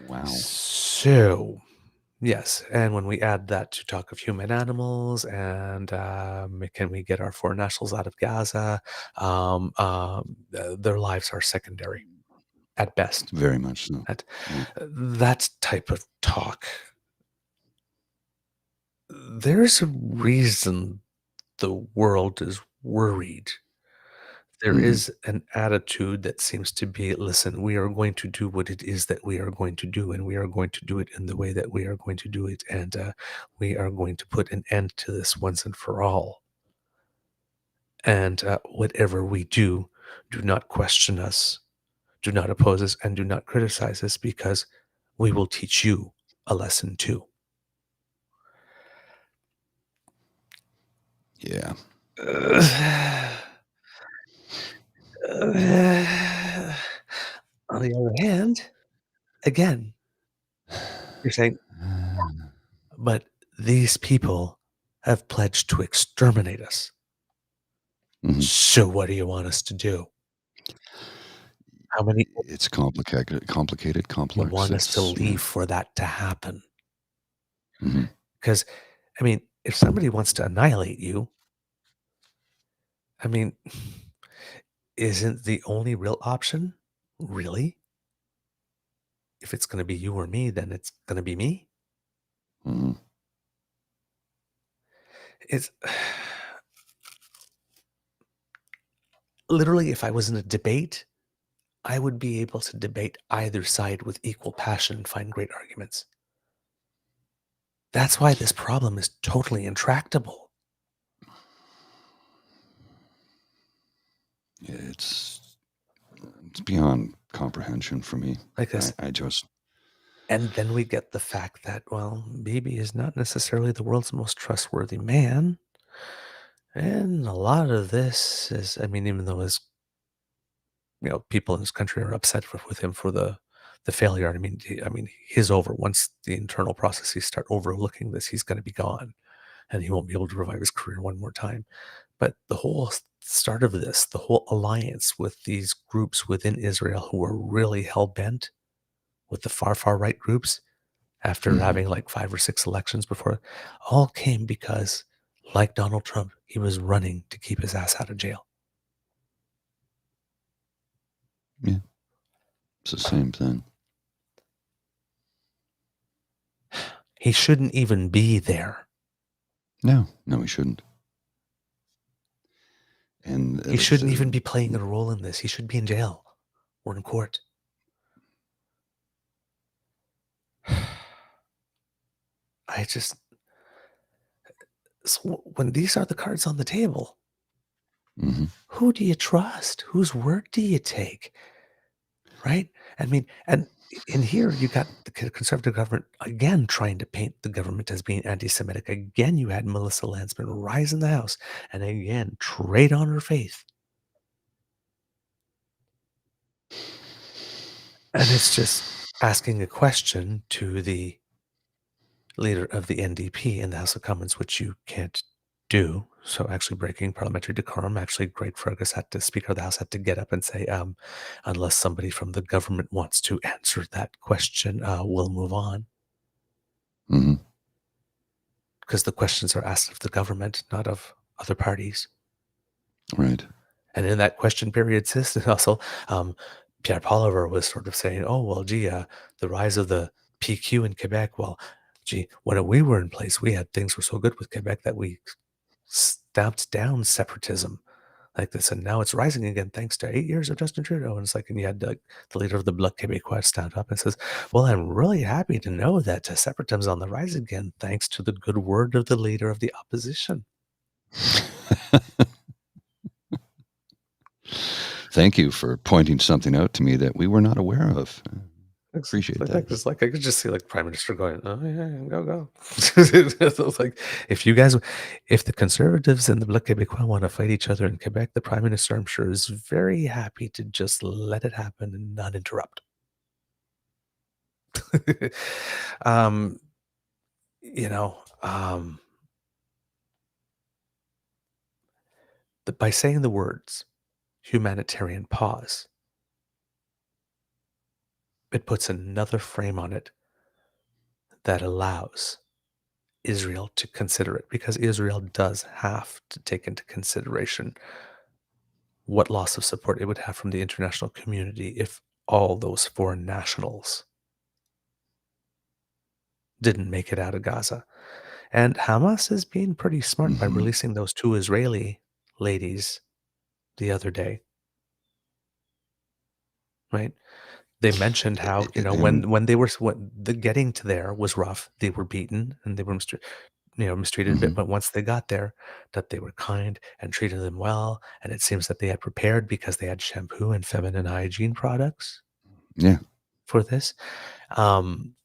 Wow. So, yes, and when we add that to talk of human animals and can we get our foreign nationals out of Gaza, their lives are secondary at best. Very much so. That type of talk. There's a reason the world is worried. There is an attitude that seems to be, listen, we are going to do what it is that we are going to do, and we are going to do it in the way that we are going to do it, and we are going to put an end to this once and for all. And whatever we do, do not question us, do not oppose us, and do not criticize us, because we will teach you a lesson too. Yeah. On the other hand, again, you're saying, but these people have pledged to exterminate us. So what do you want us to do? How many? It's complicated, complex. You want us to leave for that to happen? Because, I mean, if somebody wants to annihilate you, I mean, isn't the only real option, really? If it's going to be you or me, then it's going to be me. It's literally, if I was in a debate, I would be able to debate either side with equal passion and find great arguments. That's why this problem is totally intractable. It's beyond comprehension for me. Like this. I just... And then we get the fact that, well, Bibi is not necessarily the world's most trustworthy man. And a lot of this is, I mean, even though his, people in his country are upset with him for the failure. I mean, he's over. Once the internal processes start overlooking this, he's going to be gone, and he won't be able to revive his career one more time. But the whole start of this, the whole alliance with these groups within Israel who were really hell-bent with the far right groups after having like 5 or 6 elections before, all came because, like Donald Trump, he was running to keep his ass out of jail. Yeah. It's the same thing. He shouldn't even be there. No, he shouldn't. And he shouldn't even be playing a role in this. He should be in jail or in court. So when these are the cards on the table, who do you trust? Whose word do you take? Right? I mean, and in here, you got the conservative government again trying to paint the government as being anti-Semitic. Again, you had Melissa Landsman rise in the House and again trade on her faith. And it's just asking a question to the leader of the NDP in the House of Commons, which you can't do. So actually breaking parliamentary decorum, actually Greg Fergus Speaker of the House had to get up and say, unless somebody from the government wants to answer that question, we'll move on. Because the questions are asked of the government, not of other parties. Right. And in that question period, also, Pierre Poliver was sort of saying, oh, well, gee, the rise of the PQ in Quebec. Well, gee, when we were in place, we had things were so good with Quebec that we stamped down separatism like this, and now it's rising again thanks to 8 years of Justin Trudeau. And it's like, and you had the leader of the Bloc Québécois stand up and says, "Well, I'm really happy to know that separatism's on the rise again thanks to the good word of the leader of the opposition." Thank you for pointing something out to me that we were not aware of. Appreciate that. It's like I could just see like Prime Minister going, "Oh yeah, go." It's like if the Conservatives and the Bloc Québécois want to fight each other in Quebec, the Prime Minister, I'm sure, is very happy to just let it happen and not interrupt. um, you know, by saying the words "humanitarian pause," it puts another frame on it that allows Israel to consider it, because Israel does have to take into consideration what loss of support it would have from the international community if all those foreign nationals didn't make it out of Gaza. And Hamas is being pretty smart by releasing those 2 Israeli ladies the other day. Right? They mentioned how, when they were the getting to there was rough. They were beaten and they were mistreated a bit, but once they got there, that they were kind and treated them well, and it seems that they had prepared because they had shampoo and feminine hygiene products for this. Well,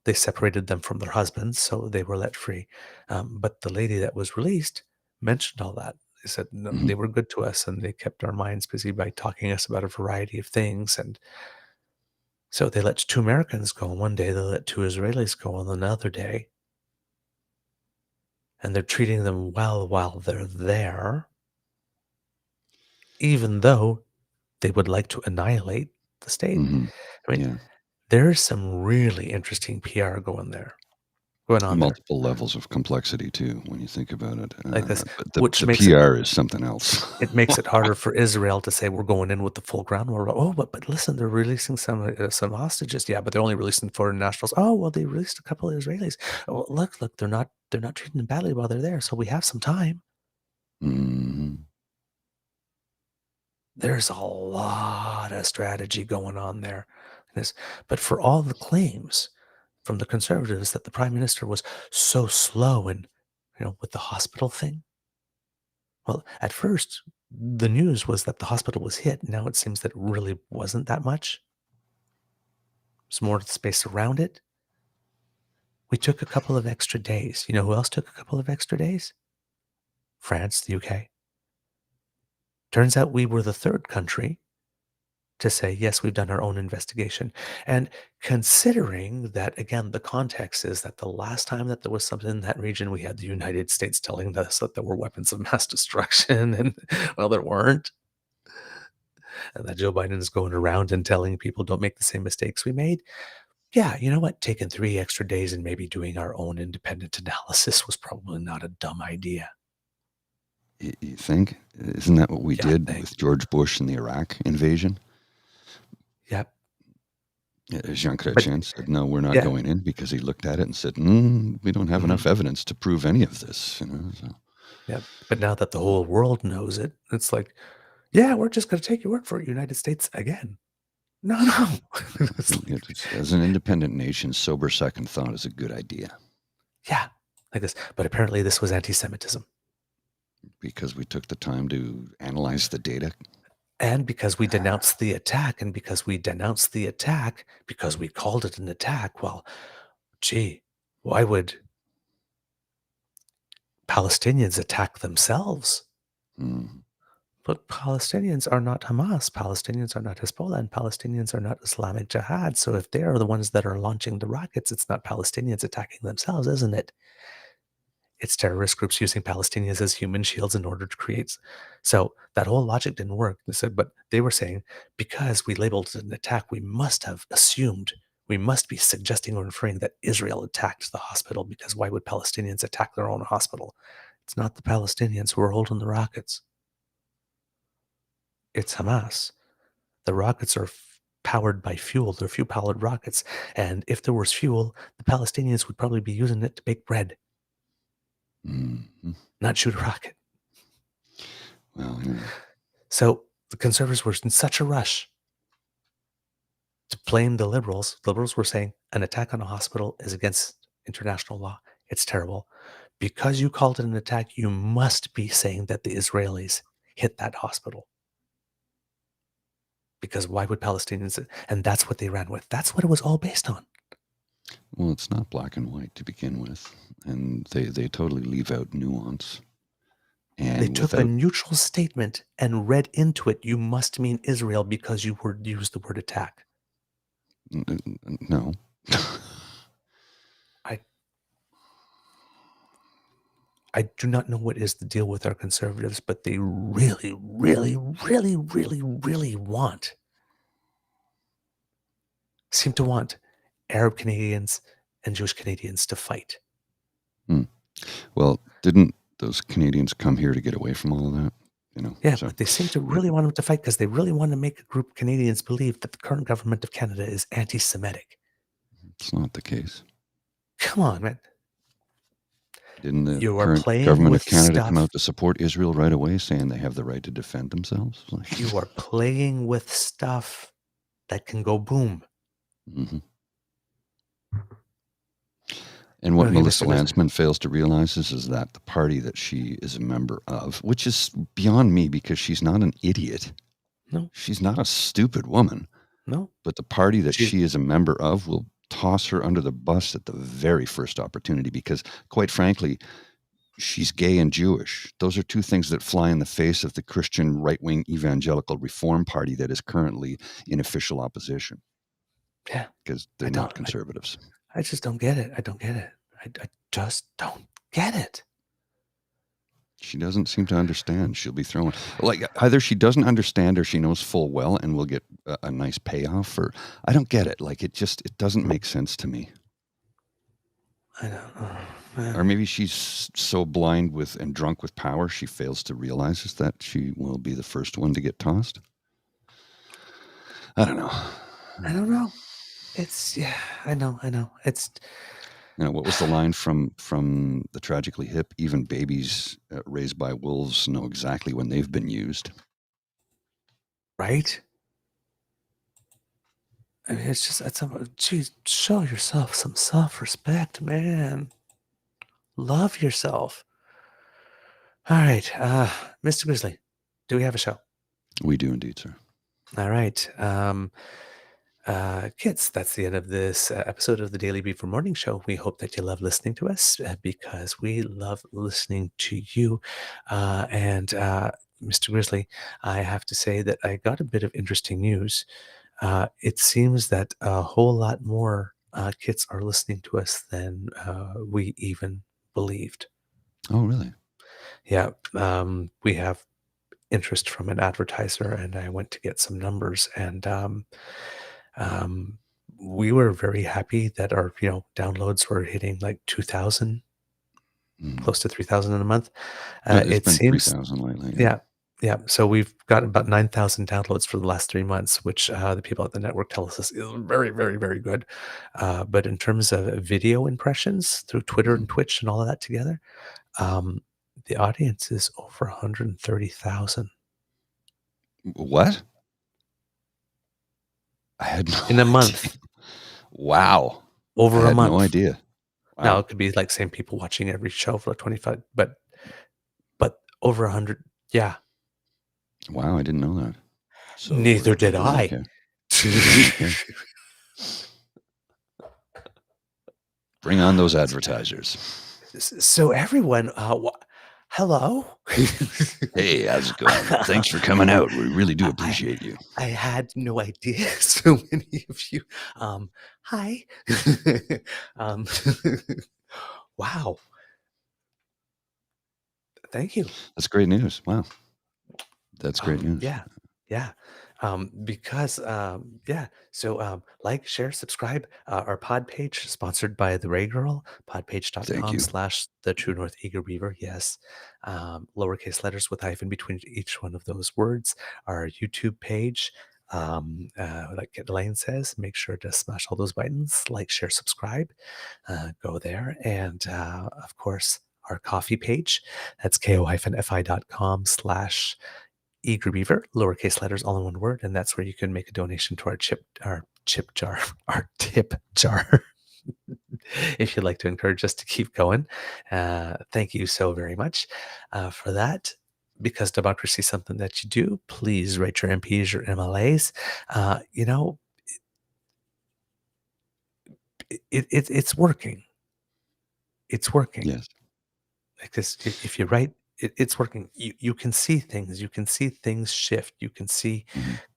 they separated them from their husbands, so they were let free. But the lady that was released mentioned all that. They said, no, they were good to us, and they kept our minds busy by talking us about a variety of things. And so they let 2 Americans go on one day, they let 2 Israelis go on another day. And they're treating them well while they're there, even though they would like to annihilate the state. I mean, there's some really interesting PR going on Multiple levels of complexity too, when you think about it. Like this, but which the makes PR is something else. It makes it harder for Israel to say we're going in with the full ground war. Oh, but listen, they're releasing some hostages. Yeah, but they're only releasing foreign nationals. Oh, well, they released a couple of Israelis. Oh, look, they're not treating them badly while they're there, so we have some time. There's a lot of strategy going on there. But for all the claims from the Conservatives that the Prime Minister was so slow and, with the hospital thing. Well, at first, the news was that the hospital was hit. Now it seems that it really wasn't that much. There's more space around it. We took a couple of extra days. You know who else took a couple of extra days? France, the UK. Turns out we were the 3rd country to say, yes, we've done our own investigation. And considering that, again, the context is that the last time that there was something in that region, we had the United States telling us that there were weapons of mass destruction, and, well, there weren't. And that Joe Biden is going around and telling people don't make the same mistakes we made. Yeah, you know what? Taking 3 extra days and maybe doing our own independent analysis was probably not a dumb idea. You think? Isn't that what we did with George Bush and the Iraq invasion? Yep. Jean Chrétien said, no, we're not going in, because he looked at it and said, we don't have enough evidence to prove any of this. So. Yeah, but now that the whole world knows it, it's like, yeah, we're just going to take your word for it, United States again. No. As an independent nation, sober second thought is a good idea. Yeah, like this. But apparently this was anti-Semitism. Because we took the time to analyze the data. And because we denounced the attack, because we called it an attack, well, gee, why would Palestinians attack themselves? But Palestinians are not Hamas, Palestinians are not Hezbollah, and Palestinians are not Islamic Jihad. So if they are the ones that are launching the rockets, it's not Palestinians attacking themselves, isn't it? It's terrorist groups using Palestinians as human shields in order to create. So that whole logic didn't work. But they were saying, because we labeled it an attack, we must have assumed, we must be suggesting or inferring that Israel attacked the hospital, because why would Palestinians attack their own hospital? It's not the Palestinians who are holding the rockets. It's Hamas. The rockets are powered by fuel. They're fuel-powered rockets. And if there was fuel, the Palestinians would probably be using it to bake bread, not shoot a rocket. Well, yeah. So the conservatives were in such a rush to blame the liberals. The liberals were saying an attack on a hospital is against international law. It's terrible. Because you called it an attack, you must be saying that the Israelis hit that hospital. Because why would Palestinians? And that's what they ran with. That's what it was all based on. Well, it's not black and white to begin with, and they totally leave out nuance. And they took a neutral statement and read into it, you must mean Israel because you used the word attack. No. I do not know what is the deal with our conservatives, but they really, really, really, really, really seem to want Arab Canadians and Jewish Canadians to fight. Well, didn't those Canadians come here to get away from all of that? Yeah, so, but they seem to really want them to fight because they really want to make a group of Canadians believe that the current government of Canada is anti-Semitic. It's not the case. Come on, man. Didn't the current government of Canada come out to support Israel right away, saying they have the right to defend themselves? You are playing with stuff that can go boom. Mm-hmm. And what Melissa Landsman fails to realize is that the party that she is a member of, which is beyond me because she's not an idiot. No. She's not a stupid woman. No. But the party that she is a member of will toss her under the bus at the very first opportunity because, quite frankly, she's gay and Jewish. Those are two things that fly in the face of the Christian right-wing evangelical reform party that is currently in official opposition. Yeah. Because they're not conservatives. I just don't get it. I don't get it. I just don't get it. She doesn't seem to understand. She'll be thrown either she doesn't understand or she knows full well and will get a nice payoff. Or I don't get it. It doesn't make sense to me. I don't know. Or maybe she's so blind with and drunk with power she fails to realize that she will be the first one to get tossed. I don't know. I don't know. I know. It's. What was the line from the Tragically Hip? Even babies raised by wolves know exactly when they've been used. Right? I mean, geez, show yourself some self-respect, man. Love yourself. All right, Mr. Grizzly, do we have a show? We do indeed, sir. All right. Kids, that's the end of this episode of the Daily Beaver Morning Show. We hope that you love listening to us because we love listening to you. And Mr. Grizzly, I have to say that I got a bit of interesting news. It seems that a whole lot more kids are listening to us than we even believed. Oh, really? Yeah. We have interest from an advertiser, and I went to get some numbers, and we were very happy that our downloads were hitting like 2,000, close to 3,000 in a month. It seems 3,000 lately. Yeah. So we've got about 9,000 downloads for the last 3 months, which the people at the network tell us is very, very, very good. But in terms of video impressions through Twitter and Twitch and all of that together, the audience is over 130,000. What? I had no in a month. Wow. Over a month. No idea. Wow. Now it could be like same people watching every show for like 25, but over 100. Yeah. Wow. I didn't know that. So neither did I. Okay. Bring on those advertisers. So everyone, hello. Hey, how's it going? Thanks for coming out. We really do appreciate you. I had no idea so many of you. Hi. Wow. Thank you. That's great news. Wow. That's great news. Yeah. Because so like, share, subscribe. Our pod page sponsored by the Ray Girl, podpage.com/the True North Eager Beaver. Yes. Lowercase letters with hyphen between each one of those words. Our YouTube page, Like Elaine says, make sure to smash all those buttons, like, share, subscribe. Go there. And of course, our coffee page. That's ko-fi.com/eagerbeaver, lowercase letters, all in one word. And that's where you can make a donation to our tip jar, if you'd like to encourage us to keep going. Thank you so very much for that. Because democracy is something that you do, please rate your MPs, your MLAs. It's working. It's working. Yes. Because if you write, it's working. You can see things. You can see things shift. You can see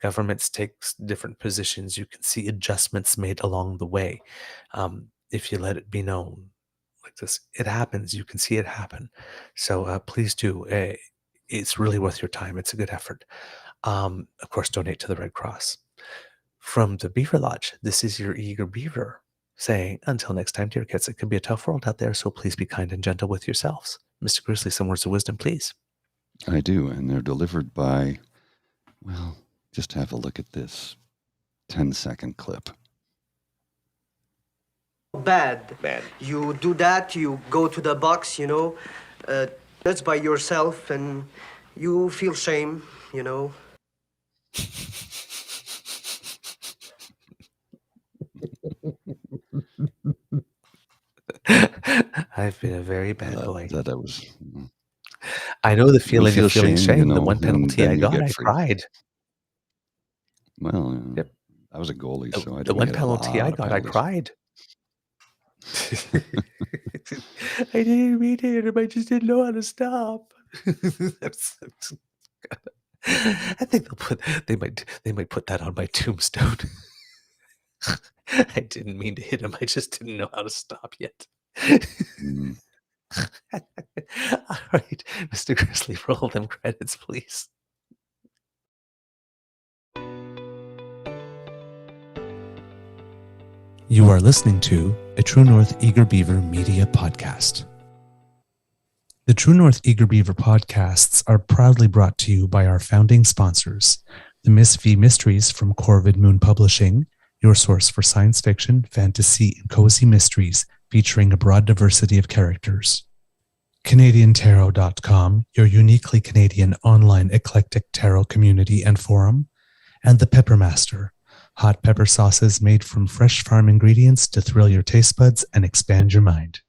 governments take different positions. You can see adjustments made along the way. If you let it be known like this, it happens. You can see it happen. So please do. It's really worth your time. It's a good effort. Of course, donate to the Red Cross. From the Beaver Lodge, this is your Eager Beaver saying, until next time, dear kids, it can be a tough world out there, so please be kind and gentle with yourselves. Mr. Grizzly, some words of wisdom, please. I do, and they're delivered by, well, just have a look at this 10-second clip. Bad. You do that, you go to the box, that's by yourself, and you feel shame, I've been a very bad boy. That was. I know the feeling feel of feeling shame. The one and penalty then I you got, get I free. cried. Well, Yep. I was a goalie, so I The we one had a penalty I lot of got, I penalties. cried. I didn't mean it, I just didn't know how to stop. I think they might put that on my tombstone. I didn't mean to hit him. I just didn't know how to stop yet. All right, Mr. Grizzly, roll them credits, please. You are listening to a True North Eager Beaver Media Podcast. The True North Eager Beaver podcasts are proudly brought to you by our founding sponsors, the Miss V Mysteries from Corvid Moon Publishing, your source for science fiction, fantasy, and cozy mysteries featuring a broad diversity of characters. CanadianTarot.com, your uniquely Canadian online eclectic tarot community and forum. And the Peppermaster, hot pepper sauces made from fresh farm ingredients to thrill your taste buds and expand your mind.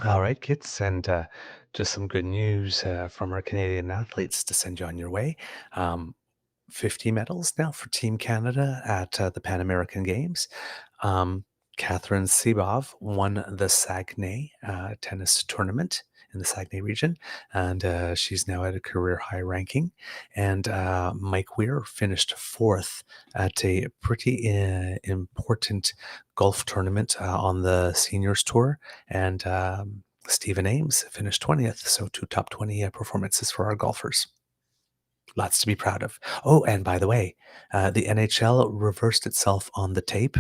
All right, kids, and just some good news from our Canadian athletes to send you on your way. 50 medals now for Team Canada at the Pan American Games. Catherine Sebov won the Saguenay tennis tournament in the Saguenay region, and she's now at a career high ranking. And Mike Weir finished fourth at a pretty important golf tournament on the seniors tour, and Stephen Ames finished 20th. So 2 top 20 performances for our golfers. Lots to be proud of. Oh, and by the way, the NHL reversed itself on the tape.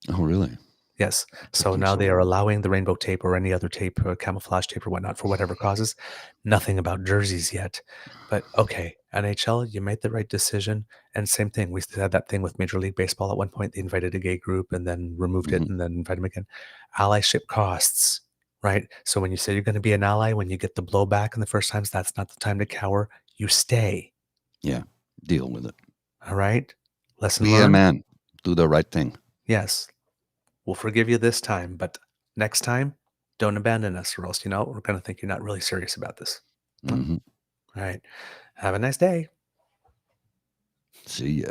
Oh, really? Yes. So now they are allowing the rainbow tape or any other tape, camouflage tape or whatnot, for whatever causes. Nothing about jerseys yet. But okay, NHL, you made the right decision. And same thing. We had that thing with Major League Baseball at one point. They invited a gay group and then removed it and then invited them again. Allyship costs, right? So when you say you're going to be an ally, when you get the blowback in the first times, that's not the time to cower. You stay. Yeah, deal with it. All right? Lesson Be learned. a man. Do the right thing. Yes. We'll forgive you this time, but next time, don't abandon us, or else, we're going to think you're not really serious about this. All right. Have a nice day. See ya.